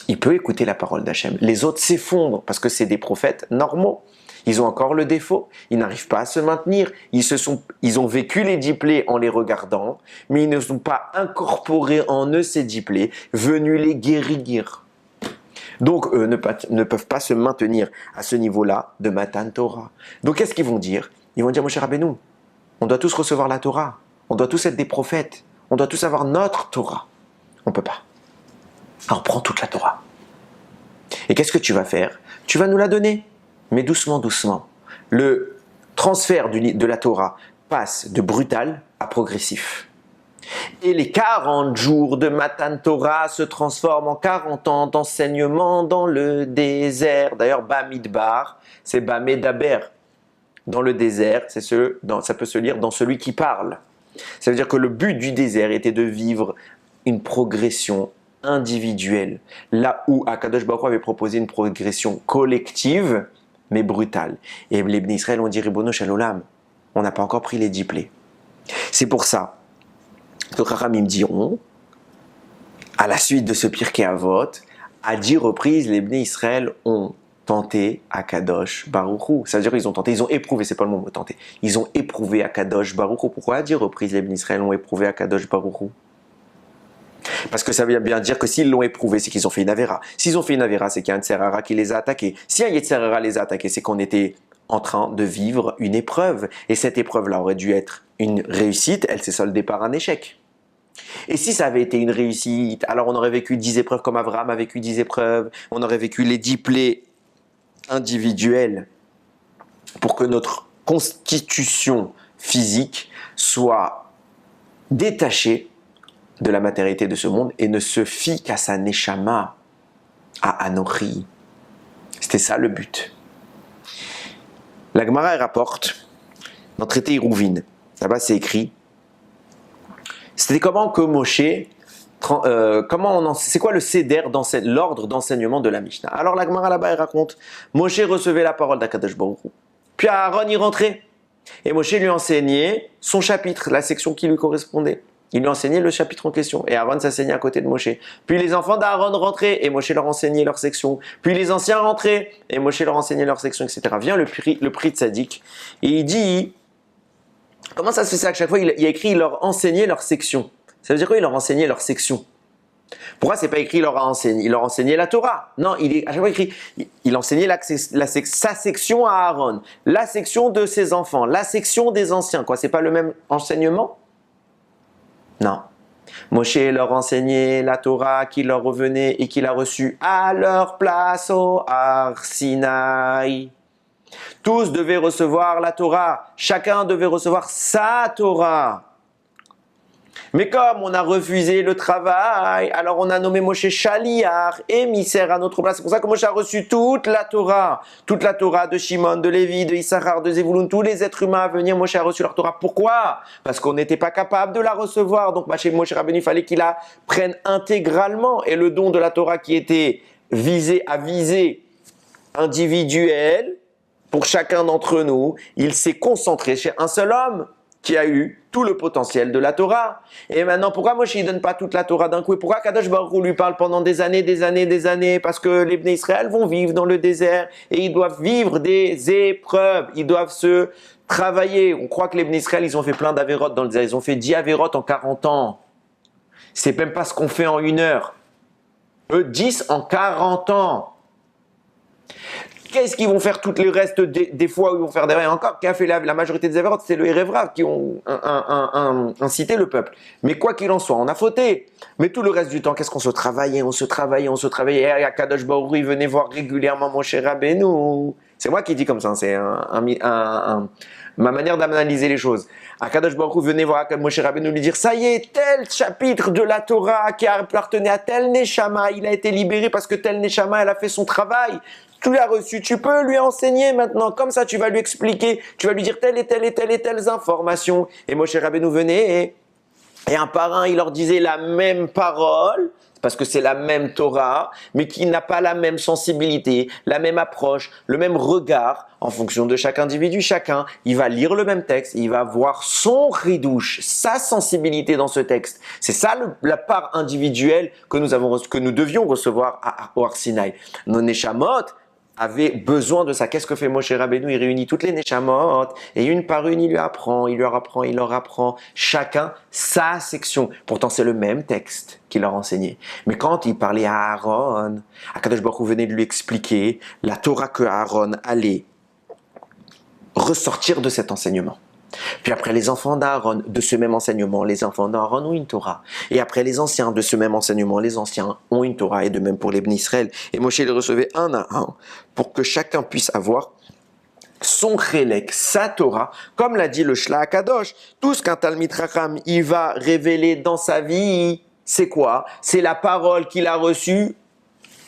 Il peut écouter la parole d'Hachem. Les autres s'effondrent parce que c'est des prophètes normaux. Ils ont encore le défaut. Ils n'arrivent pas à se maintenir. Ils ont vécu les 10 plaies en les regardant, mais ils ne sont pas incorporés en eux ces 10 plaies, venus les guérir. Donc, eux ne peuvent pas se maintenir à ce niveau-là de Matan Torah. Donc, qu'est-ce qu'ils vont dire? Ils vont dire, Moshe Rabbeinu, on doit tous recevoir la Torah. On doit tous être des prophètes. On doit tous avoir notre Torah. On ne peut pas. Alors, prends toute la Torah. Et qu'est-ce que tu vas faire? Tu vas nous la donner. Mais doucement, doucement. Le transfert de la Torah passe de brutal à progressif. Et les 40 jours de Matan Torah se transforment en 40 ans d'enseignement dans le désert. D'ailleurs, Bamidbar, c'est Bamedaber. Dans le désert, ça peut se lire dans celui qui parle. Ça veut dire que le but du désert était de vivre une progression individuelle, là où Akadosh Baruch Hu avait proposé une progression collective, mais brutale. Et les Bnei Israël ont dit, Ribono Shel Olam, on n'a pas encore pris les 10 plaies. C'est pour ça que Chachamim diront, à la suite de ce Pirkei Avot, à 10 reprises, les Bnei Israël ont tenté Akadosh Baruch Hu. Ça veut dire qu'ils ont tenté, ils ont éprouvé, c'est pas le mot tenter. Ils ont éprouvé Akadosh Baruch Hu. Pourquoi à 10 reprises les Bnei Israël ont éprouvé Akadosh Baruch Hu? Parce que ça veut bien dire que s'ils l'ont éprouvé, c'est qu'ils ont fait une avéra. S'ils ont fait une avéra, c'est qu'il y a un Yetzer Hara qui les a attaqués. Si un Yetzer Hara les a attaqués, c'est qu'on était en train de vivre une épreuve. Et cette épreuve-là aurait dû être une réussite, elle s'est soldée par un échec. Et si ça avait été une réussite, alors on aurait vécu 10 épreuves comme Abraham a vécu 10 épreuves, on aurait vécu les 10 plaies individuelles pour que notre constitution physique soit détachée de la matérialité de ce monde et ne se fie qu'à sa neshama, à Anochi. C'était ça le but. La Gemara elle rapporte dans le traité Iruvin, là-bas c'est écrit, c'était comment que Moshe, c'est quoi le seder, l'ordre d'enseignement de la Mishnah. Alors la Gemara là-bas elle raconte, Moshe recevait la parole d'Akadosh Baruch Hu, puis Aaron y rentrait, et Moshe lui enseignait son chapitre, la section qui lui correspondait. Il lui enseignait le chapitre en question, et Aaron s'enseignait à côté de Moshe. Puis les enfants d'Aaron rentraient, et Moshe leur enseignait leur section. Puis les anciens rentraient, et Moshe leur enseignait leur section, etc. Vient le prix de Tzadik, et il dit, comment ça se fait ça? À chaque fois, il a écrit, il leur enseignait leur section. Ça veut dire quoi, il leur enseignait leur section? Pourquoi c'est pas écrit, il leur a enseigné? Il leur enseignait la Torah. Non, à chaque fois écrit, il enseignait sa section à Aaron, la section de ses enfants, la section des anciens. Quoi, c'est pas le même enseignement? Non. Moshe leur enseignait la Torah qui leur revenait et qu'il a reçue à leur place au Har Sinaï. Tous devaient recevoir la Torah. Chacun devait recevoir sa Torah. Mais comme on a refusé le travail, alors on a nommé Moshe Shaliach, émissaire à notre place. C'est pour ça que Moshe a reçu toute la Torah de Shimon, de Lévi, de Issachar, de Zevulun, tous les êtres humains à venir, Moshe a reçu leur Torah. Pourquoi? Parce qu'on n'était pas capable de la recevoir. Donc chez Moshe Rabbeinu, il fallait qu'il la prenne intégralement. Et le don de la Torah qui était visé individuel, pour chacun d'entre nous, il s'est concentré chez un seul homme qui a eu tout le potentiel de la Torah. Et maintenant, pourquoi Moshe ne donne pas toute la Torah d'un coup? Et pourquoi Kadosh Baruch Hu lui parle pendant des années? Parce que les Bnei Israël vont vivre dans le désert et ils doivent vivre des épreuves. Ils doivent se travailler. On croit que les Bnei Israël, ils ont fait plein d'avérotes dans le désert. Ils ont fait 10 avérotes en 40 ans. C'est même pas ce qu'on fait en 1 heure. Eux, 10 en 40 ans. Qu'est-ce qu'ils vont faire tout le reste des fois où ils vont faire des rêves? Encore, qui a fait la majorité des avérotes, c'est le Erevrav qui ont incité le peuple. Mais quoi qu'il en soit, on a fauté. Mais tout le reste du temps, qu'est-ce qu'on se travaillait? Et Akadosh Baruch Hu, il venait voir régulièrement Moshe Rabbeinu. C'est moi qui dis comme ça, c'est ma manière d'analyser les choses. Akadosh Baruch Hu venait voir Moshe Rabbeinu lui dire, ça y est, tel chapitre de la Torah qui appartenait à tel Neshama, il a été libéré parce que tel Neshama, elle a fait son travail. Tu l'as reçu, tu peux lui enseigner maintenant. Comme ça, tu vas lui expliquer, tu vas lui dire telle et telles informations. Et Moshe Rabbeinu venait et un par un, il leur disait la même parole, parce que c'est la même Torah, mais qui n'a pas la même sensibilité, la même approche, le même regard en fonction de chaque individu. Chacun, il va lire le même texte, il va voir son ridouche, sa sensibilité dans ce texte. C'est ça la part individuelle que nous devions recevoir au Har Sinaï. Nos Neshamot avait besoin de ça. Qu'est-ce que fait Moshe Rabbeinu? Il réunit toutes les Neshamot et une par une, il leur apprend chacun sa section. Pourtant, c'est le même texte qu'il leur enseignait. Mais quand il parlait à Aaron, Akadosh Baruch Hu venait de lui expliquer la Torah que Aaron allait ressortir de cet enseignement. Puis après les enfants d'Aaron, de ce même enseignement, les enfants d'Aaron ont une Torah. Et après les anciens, de ce même enseignement, les anciens ont une Torah. Et de même pour les Bnei Israël. Et Moshe les recevait un à un pour que chacun puisse avoir son chélek, sa Torah, comme l'a dit le Shla Akadosh. Tout ce qu'un Talmid Chacham, il va révéler dans sa vie, c'est quoi? C'est la parole qu'il a reçue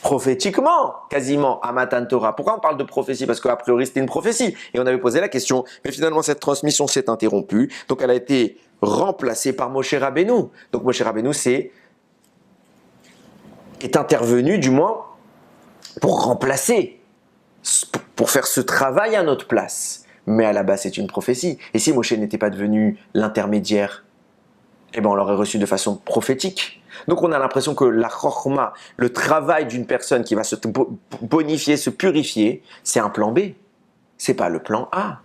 prophétiquement, quasiment, à Matan Torah. Pourquoi on parle de prophétie? Parce qu'a priori, c'était une prophétie. Et on avait posé la question, mais finalement, cette transmission s'est interrompue. Donc, elle a été remplacée par Moshe Rabbeinu. Donc, Moshe Rabbeinu, c'est est intervenu, du moins, pour remplacer, pour faire ce travail à notre place. Mais à la base, c'est une prophétie. Et si Moshe n'était pas devenu l'intermédiaire, eh ben, on l'aurait reçu de façon prophétique. Donc on a l'impression que la chorma, le travail d'une personne qui va se bonifier, se purifier, c'est un plan B. C'est pas le plan A.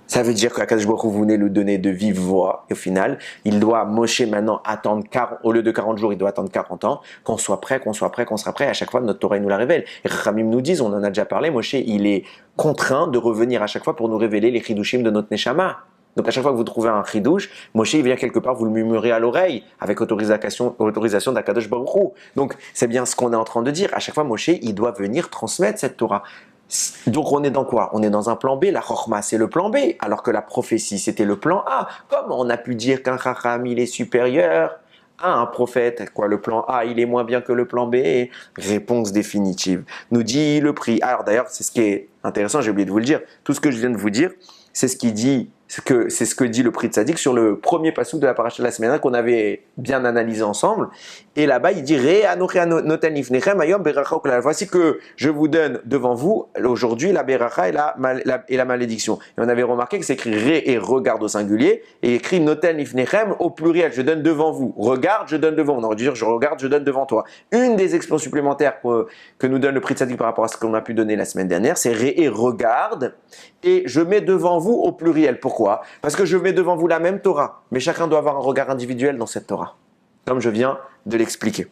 Ça veut dire qu'Akadosh Baruch Hu, vous venez lui donner de vive voix. Et au final, il doit, Moshe maintenant, attendre au lieu de 40 jours, il doit attendre 40 ans. Qu'on soit prêt, qu'on sera prêt. À chaque fois, notre Torah nous la révèle. Et Chachamim nous disent, on en a déjà parlé, Moshe, il est contraint de revenir à chaque fois pour nous révéler les chidushim de notre Neshama. Donc à chaque fois que vous trouvez un chidouche, Moshe il vient quelque part vous le murmurer à l'oreille avec autorisation d'Akadosh Baruch Hu. Donc c'est bien ce qu'on est en train de dire. À chaque fois Moshe il doit venir transmettre cette Torah. Donc on est dans quoi? On est dans un plan B. La chorma c'est le plan B, alors que la prophétie c'était le plan A. Comment on a pu dire qu'un chacham il est supérieur à un prophète? Quoi, le plan A il est moins bien que le plan B? Réponse définitive. Nous dit le prix. Alors d'ailleurs c'est ce qui est intéressant, j'ai oublié de vous le dire. Tout ce que je viens de vous dire, c'est ce qui dit. C'est ce que dit le prix de Tzadik sur le premier passage de la paracha de la semaine qu'on avait bien analysé ensemble. Et là-bas, il dit voici que je vous donne devant vous aujourd'hui la beracha et la malédiction. Et on avait remarqué que c'est écrit ré et regarde au singulier et écrit noten ifnechem au pluriel. Je donne devant vous. Regarde, je donne devant. On aurait dû dire je regarde, je donne devant toi. Une des expressions supplémentaires que nous donne le prix de Tzadik par rapport à ce qu'on a pu donner la semaine dernière, c'est ré et regarde. Et je mets devant vous au pluriel. Pourquoi? Parce que je mets devant vous la même Torah, mais chacun doit avoir un regard individuel dans cette Torah, comme je viens de l'expliquer.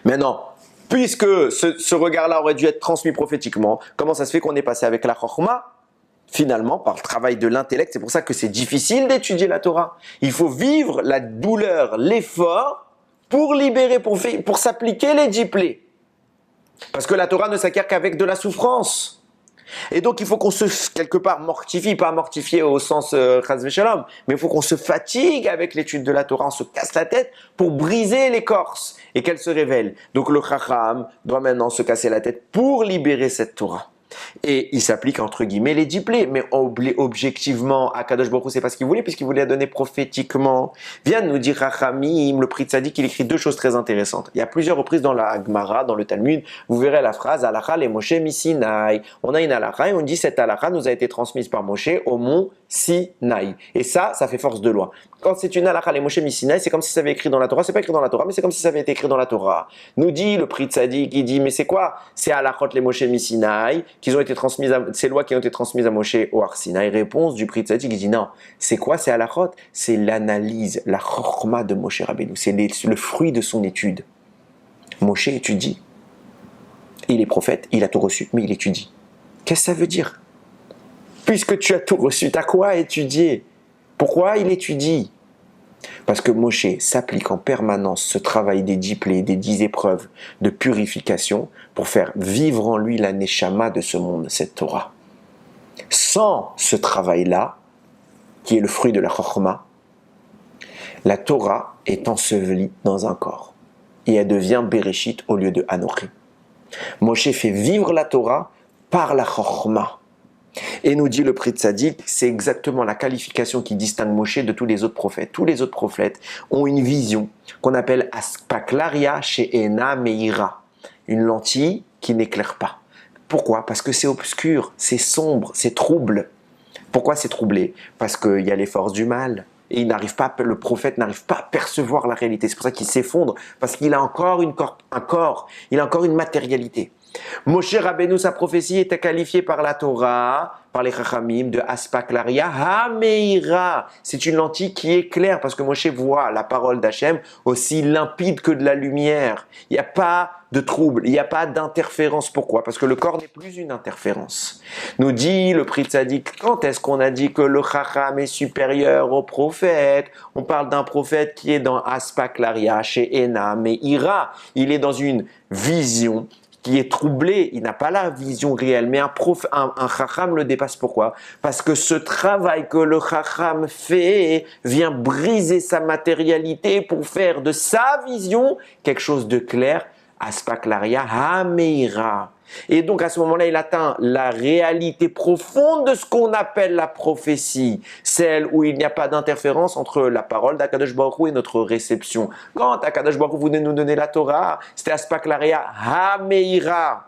Maintenant, puisque ce regard-là aurait dû être transmis prophétiquement, comment ça se fait qu'on est passé avec la chorma? Finalement, par le travail de l'intellect, c'est pour ça que c'est difficile d'étudier la Torah. Il faut vivre la douleur, l'effort, pour libérer, pour s'appliquer les 10 plaies. Parce que la Torah ne s'acquiert qu'avec de la souffrance. Et donc il faut qu'on se, quelque part, mortifie, pas mortifier au sens chas v'shalom, mais il faut qu'on se fatigue avec l'étude de la Torah, on se casse la tête pour briser l'écorce et qu'elle se révèle. Donc le chacham doit maintenant se casser la tête pour libérer cette Torah. Et il s'applique entre guillemets les 10 plaies, mais objectivement, Akadosh Baruch Hu, c'est pas ce qu'il voulait, puisqu'il voulait la donner prophétiquement. Vient de nous dire Rachamim, le prix de Tzadik, il écrit 2 choses très intéressantes. Il y a plusieurs reprises dans la Gemara, dans le Talmud, vous verrez la phrase Halakha le Moshe Misinaï. On a une halakha et on dit cette halakha nous a été transmise par Moshe au mont Sinaï. Et ça fait force de loi. Quand c'est une halakha le Moshe Misinaï, c'est comme si ça avait écrit dans la Torah. C'est pas écrit dans la Torah, mais c'est comme si ça avait été écrit dans la Torah. Nous dit le prix de Tzadik, il dit mais c'est quoi? C'est halakhot le Moshe Misinaï qu'ils ont été transmises, ces lois qui ont été transmises à Moshe au Har Sinaï. Réponse du prix de Tzadik, il dit non. C'est quoi ces halakhot? C'est l'analyse, la chorma de Moshe Rabbeinu. C'est le fruit de son étude. Moshe étudie. Il est prophète, il a tout reçu, mais il étudie. Qu'est-ce que ça veut dire? Puisque tu as tout reçu, t'as quoi à étudier? Pourquoi il étudie? Parce que Moshe s'applique en permanence ce travail des 10 plaies, des 10 épreuves de purification pour faire vivre en lui la neshama de ce monde, cette Torah. Sans ce travail-là, qui est le fruit de la chorma, la Torah est ensevelie dans un corps et elle devient Bereshit au lieu de Anochi. Moshe fait vivre la Torah par la chorma. Et nous dit le prix de Tzadik, c'est exactement la qualification qui distingue Moshe de tous les autres prophètes. Tous les autres prophètes ont une vision qu'on appelle Aspaklaria She'ena Meira, une lentille qui n'éclaire pas. Pourquoi? Parce que c'est obscur, c'est sombre, c'est trouble. Pourquoi c'est troublé? Parce qu'il y a les forces du mal. Et le prophète n'arrive pas à percevoir la réalité. C'est pour ça qu'il s'effondre, parce qu'il a encore un corps, il a encore une matérialité. Moshe Rabbeinu, sa prophétie était qualifiée par la Torah, par les Chachamim, de Aspaklaria Hameira. C'est une lentille qui éclaire, parce que Moshe voit la parole d'Hachem aussi limpide que de la lumière. Il n'y a pas de trouble, il n'y a pas d'interférence. Pourquoi? Parce que le corps n'est plus une interférence. Nous dit le prix de Tzadik, quand est-ce qu'on a dit que le Chacham est supérieur au prophète? On parle d'un prophète qui est dans Aspaklaria She'ena Meira. Il est dans une vision qui est troublé, il n'a pas la vision réelle, mais un chacham le dépasse. Pourquoi? Parce que ce travail que le chacham fait vient briser sa matérialité pour faire de sa vision quelque chose de clair. Aspaklaria Hameira. Et donc à ce moment-là, il atteint la réalité profonde de ce qu'on appelle la prophétie, celle où il n'y a pas d'interférence entre la parole d'Akadosh Baruch Hu et notre réception. Quand Akadosh Baruch Hu voulait nous donner la Torah, c'était Aspaklaria Hameira,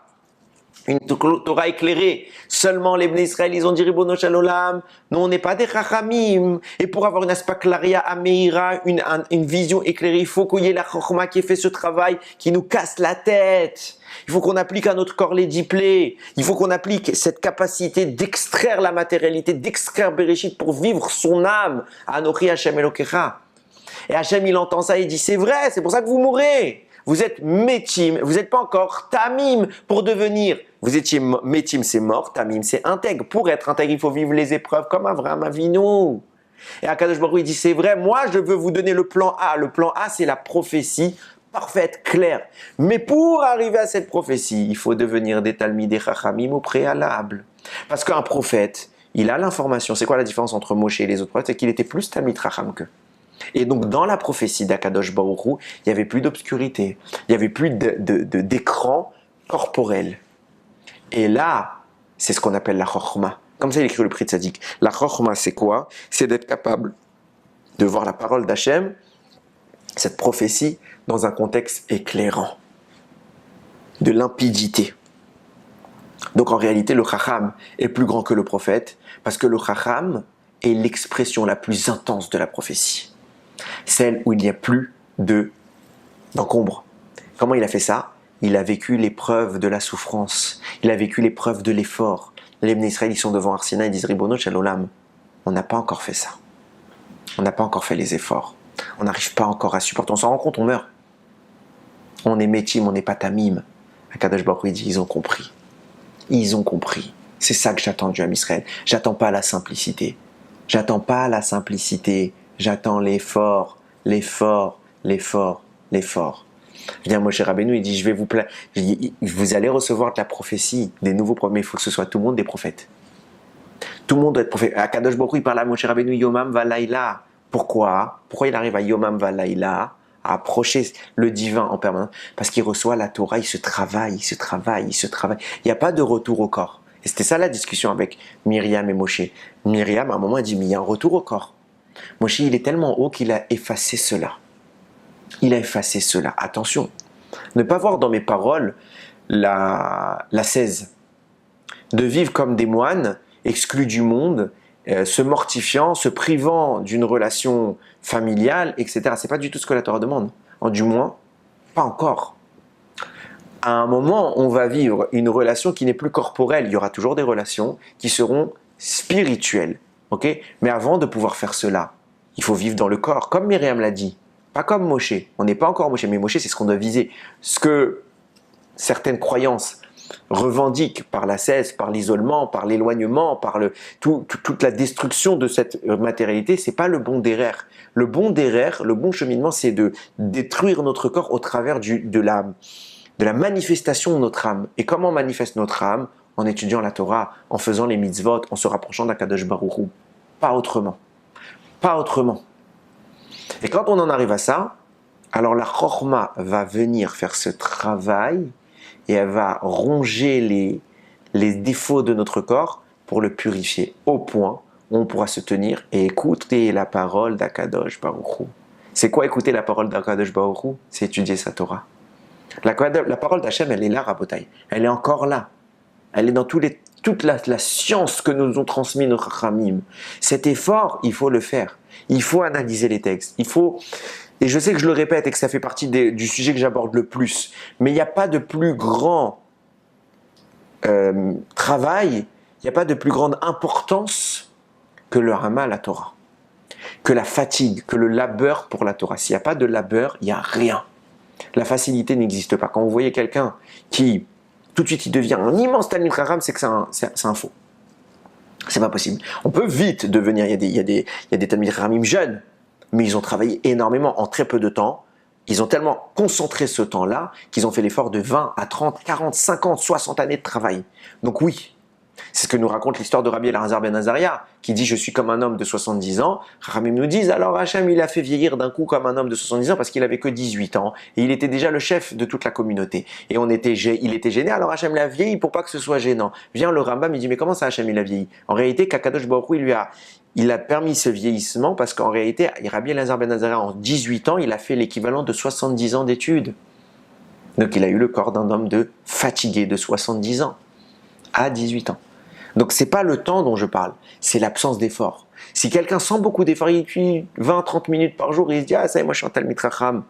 une Torah éclairée. Seulement les Bnei Israël, ils ont dit Ribono Shel Olam, nous on n'est pas des Chachamim. Et pour avoir une Aspaklaria Ameira, une vision éclairée, il faut qu'il y ait la Chokhma qui ait fait ce travail, qui nous casse la tête. Il faut qu'on applique à notre corps les 10 plaies. Il faut qu'on applique cette capacité d'extraire la matérialité, d'extraire Bereshit pour vivre son âme. Anochi Hashem Elokecha. Et Hashem, il entend ça et il dit, c'est vrai, c'est pour ça que vous mourrez. Vous êtes métim, vous n'êtes pas encore tamim pour devenir. Vous étiez métim, c'est mort, tamim, c'est intègre. Pour être intègre, il faut vivre les épreuves comme Avraham Avinu. Et Akadosh Baruch Hu, il dit, c'est vrai, moi je veux vous donner le plan A. Le plan A, c'est la prophétie parfaite, claire. Mais pour arriver à cette prophétie, il faut devenir des talmidei chachamim au préalable. Parce qu'un prophète, il a l'information. C'est quoi la différence entre Moshe et les autres prophètes? C'est qu'il était plus talmid chacham qu'eux. Et donc, dans la prophétie d'Akadosh Baruch Hu, il n'y avait plus d'obscurité, il n'y avait plus d'écran corporel. Et là, c'est ce qu'on appelle la chokhma. Comme ça, il écrit le Pri Tzadik. La chokhma, c'est quoi? C'est d'être capable de voir la parole d'Hachem, cette prophétie, dans un contexte éclairant, de limpidité. Donc, en réalité, le chacham est plus grand que le prophète, parce que le chacham est l'expression la plus intense de la prophétie. Celle où il n'y a plus d'encombre. Comment il a fait ça? Il a vécu l'épreuve de la souffrance. Il a vécu l'épreuve de l'effort. Les Bnei Israël, ils sont devant Har Sinaï, ils disent Ribono Shel Olam. On n'a pas encore fait ça. On n'a pas encore fait les efforts. On n'arrive pas encore à supporter. On s'en rend compte, on meurt. On est métim, on n'est pas tamim. Akadosh Baruch Hu, il dit, ils ont compris. Ils ont compris. C'est ça que j'attends du Ham Israël. J'attends pas la simplicité. J'attends pas la simplicité. J'attends l'effort, l'effort, l'effort, l'effort. Viens Moshe Rabbeinu, il dit, vous allez recevoir de la prophétie, des nouveaux prophètes, mais il faut que ce soit tout le monde des prophètes. Tout le monde doit être prophète. Akadosh Baruch Hu, il parle à Moshe Rabbeinu, Yomam Valaïla. Pourquoi il arrive à Yomam Valaïla, à approcher le divin en permanence? Parce qu'il reçoit la Torah, il se travaille, il se travaille, il se travaille. Il n'y a pas de retour au corps. Et c'était ça la discussion avec Myriam et Moshe. Myriam, à un moment, elle dit, mais il y a un retour au corps. Moshe, il est tellement haut qu'il a effacé cela. Il a effacé cela. Attention, ne pas voir dans mes paroles l'ascèse. De vivre comme des moines, exclus du monde, se mortifiant, se privant d'une relation familiale, etc. C'est pas du tout ce que la Torah demande. Du moins, pas encore. À un moment, on va vivre une relation qui n'est plus corporelle. Il y aura toujours des relations qui seront spirituelles. Okay? Mais avant de pouvoir faire cela, il faut vivre dans le corps, comme Myriam l'a dit. Pas comme Moshe. On n'est pas encore Moshe, mais Moshe, c'est ce qu'on doit viser. Ce que certaines croyances revendiquent par l'ascèse, par l'isolement, par l'éloignement, par toute la destruction de cette matérialité, c'est pas le bon derrière. Le bon derrière, le bon cheminement, c'est de détruire notre corps au travers de la manifestation de notre âme. Et comment on manifeste notre âme? En étudiant la Torah, en faisant les mitzvot, en se rapprochant d'Akadosh Baruch Hu. Pas autrement. Pas autrement. Et quand on en arrive à ça, alors la Chokhma va venir faire ce travail et elle va ronger les défauts de notre corps pour le purifier au point où on pourra se tenir et écouter la parole d'Akadosh Baruch Hu. C'est quoi écouter la parole d'Akadosh Baruch Hu? C'est étudier sa Torah. La parole d'Hachem, elle est là, Rabotai. Elle est encore là. Elle est dans toute la science que nous ont transmis nos Chachamim. Cet effort, il faut le faire. Il faut analyser les textes. Et je sais que je le répète et que ça fait partie du sujet que j'aborde le plus, mais il n'y a pas de plus grand travail, il n'y a pas de plus grande importance que le Rama à la Torah, que la fatigue, que le labeur pour la Torah. S'il n'y a pas de labeur, il n'y a rien. La facilité n'existe pas. Quand vous voyez quelqu'un qui tout de suite il devient un immense Talmid Chacham, c'est que c'est un faux. C'est pas possible. On peut vite devenir, il y a des Talmid Chachamim jeunes, mais ils ont travaillé énormément en très peu de temps. Ils ont tellement concentré ce temps-là qu'ils ont fait l'effort de 20 à 30, 40, 50, 60 années de travail. Donc oui. C'est ce que nous raconte l'histoire de Rabbi Elazar ben Azaria, qui dit « Je suis comme un homme de 70 ans ». Chachamim nous disent « Alors Hachem, il a fait vieillir d'un coup comme un homme de 70 ans parce qu'il avait que 18 ans et il était déjà le chef de toute la communauté. Et il était gêné, alors Hachem l'a vieilli pour pas que ce soit gênant. » Vient le Rambam, il dit « Mais comment ça Hachem, il a vieilli ?» En réalité, Kakadosh Baruch Hu, il a permis ce vieillissement parce qu'en réalité, Rabbi Elazar ben Azaria, en 18 ans, il a fait l'équivalent de 70 ans d'études. Donc il a eu le corps d'un homme fatigué de 70 ans à 18 ans. Donc c'est pas le temps dont je parle, c'est l'absence d'effort. Si quelqu'un sent beaucoup d'effort, il étudie 20-30 minutes par jour, il se dit « Ah ça y est, moi je suis un Talmid Chacham »,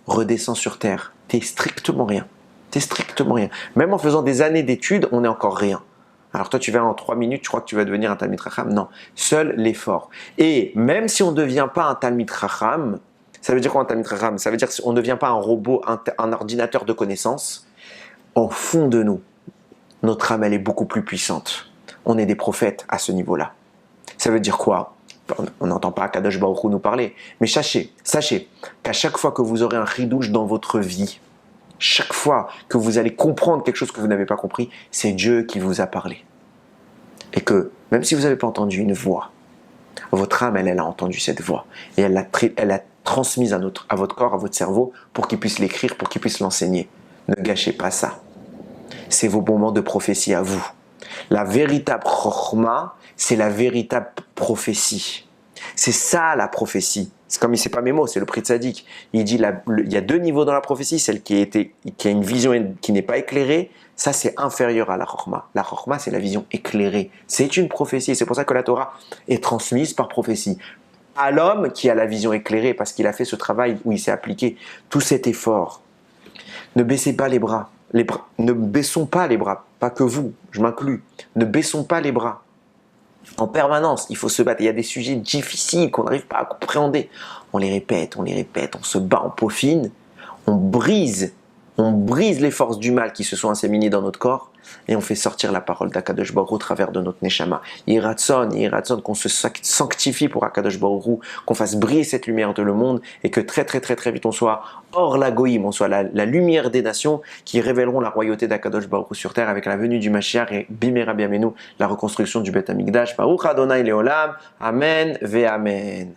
redescends sur terre, t'es strictement rien. T'es strictement rien. Même en faisant des années d'études, on n'est encore rien. Alors toi tu vas en 3 minutes, tu crois que tu vas devenir un Talmid Chacham? Non, seul l'effort. Et même si on ne devient pas un Talmid Chacham, ça veut dire quoi un Talmid Chacham? Ça veut dire qu'on ne devient pas un robot, un ordinateur de connaissances. Au fond de nous, notre âme, elle est beaucoup plus puissante. On est des prophètes à ce niveau-là. Ça veut dire quoi? On n'entend pas Kadosh Baruch Hu nous parler. Mais sachez qu'à chaque fois que vous aurez un chidouche dans votre vie, chaque fois que vous allez comprendre quelque chose que vous n'avez pas compris, c'est Dieu qui vous a parlé. Et que, même si vous n'avez pas entendu une voix, votre âme, elle a entendu cette voix. Et elle l'a transmise à votre corps, à votre cerveau, pour qu'il puisse l'écrire, pour qu'il puisse l'enseigner. Ne gâchez pas ça. C'est vos moments de prophétie à vous. La véritable chorma, c'est la véritable prophétie. C'est ça la prophétie. C'est comme, c'est pas mes mots, c'est le Pri Tzadik. Il dit, il y a 2 niveaux dans la prophétie, celle qui a une vision qui n'est pas éclairée, ça c'est inférieur à la chorma. La chorma, c'est la vision éclairée. C'est une prophétie, c'est pour ça que la Torah est transmise par prophétie. À l'homme qui a la vision éclairée, parce qu'il a fait ce travail où il s'est appliqué tout cet effort. Ne baissez pas les bras. Ne baissons pas les bras, pas que vous, je m'inclus. Ne baissons pas les bras. En permanence, il faut se battre. Il y a des sujets difficiles qu'on n'arrive pas à appréhender. On les répète, on se bat, on peaufine, on brise les forces du mal qui se sont inséminées dans notre corps et on fait sortir la parole d'Akadosh Baruch Hu au travers de notre Neshama. Yiratson, qu'on se sanctifie pour Akadosh Baruch Hu, qu'on fasse briller cette lumière de le monde et que très vite on soit hors la goïm, on soit la lumière des nations qui révéleront la royauté d'Akadosh Baruch Hu sur terre avec la venue du Mashiach et Bimera Biamenu, la reconstruction du Beth Amikdash. Baruch Adonai Leolam, Amen ve Amen.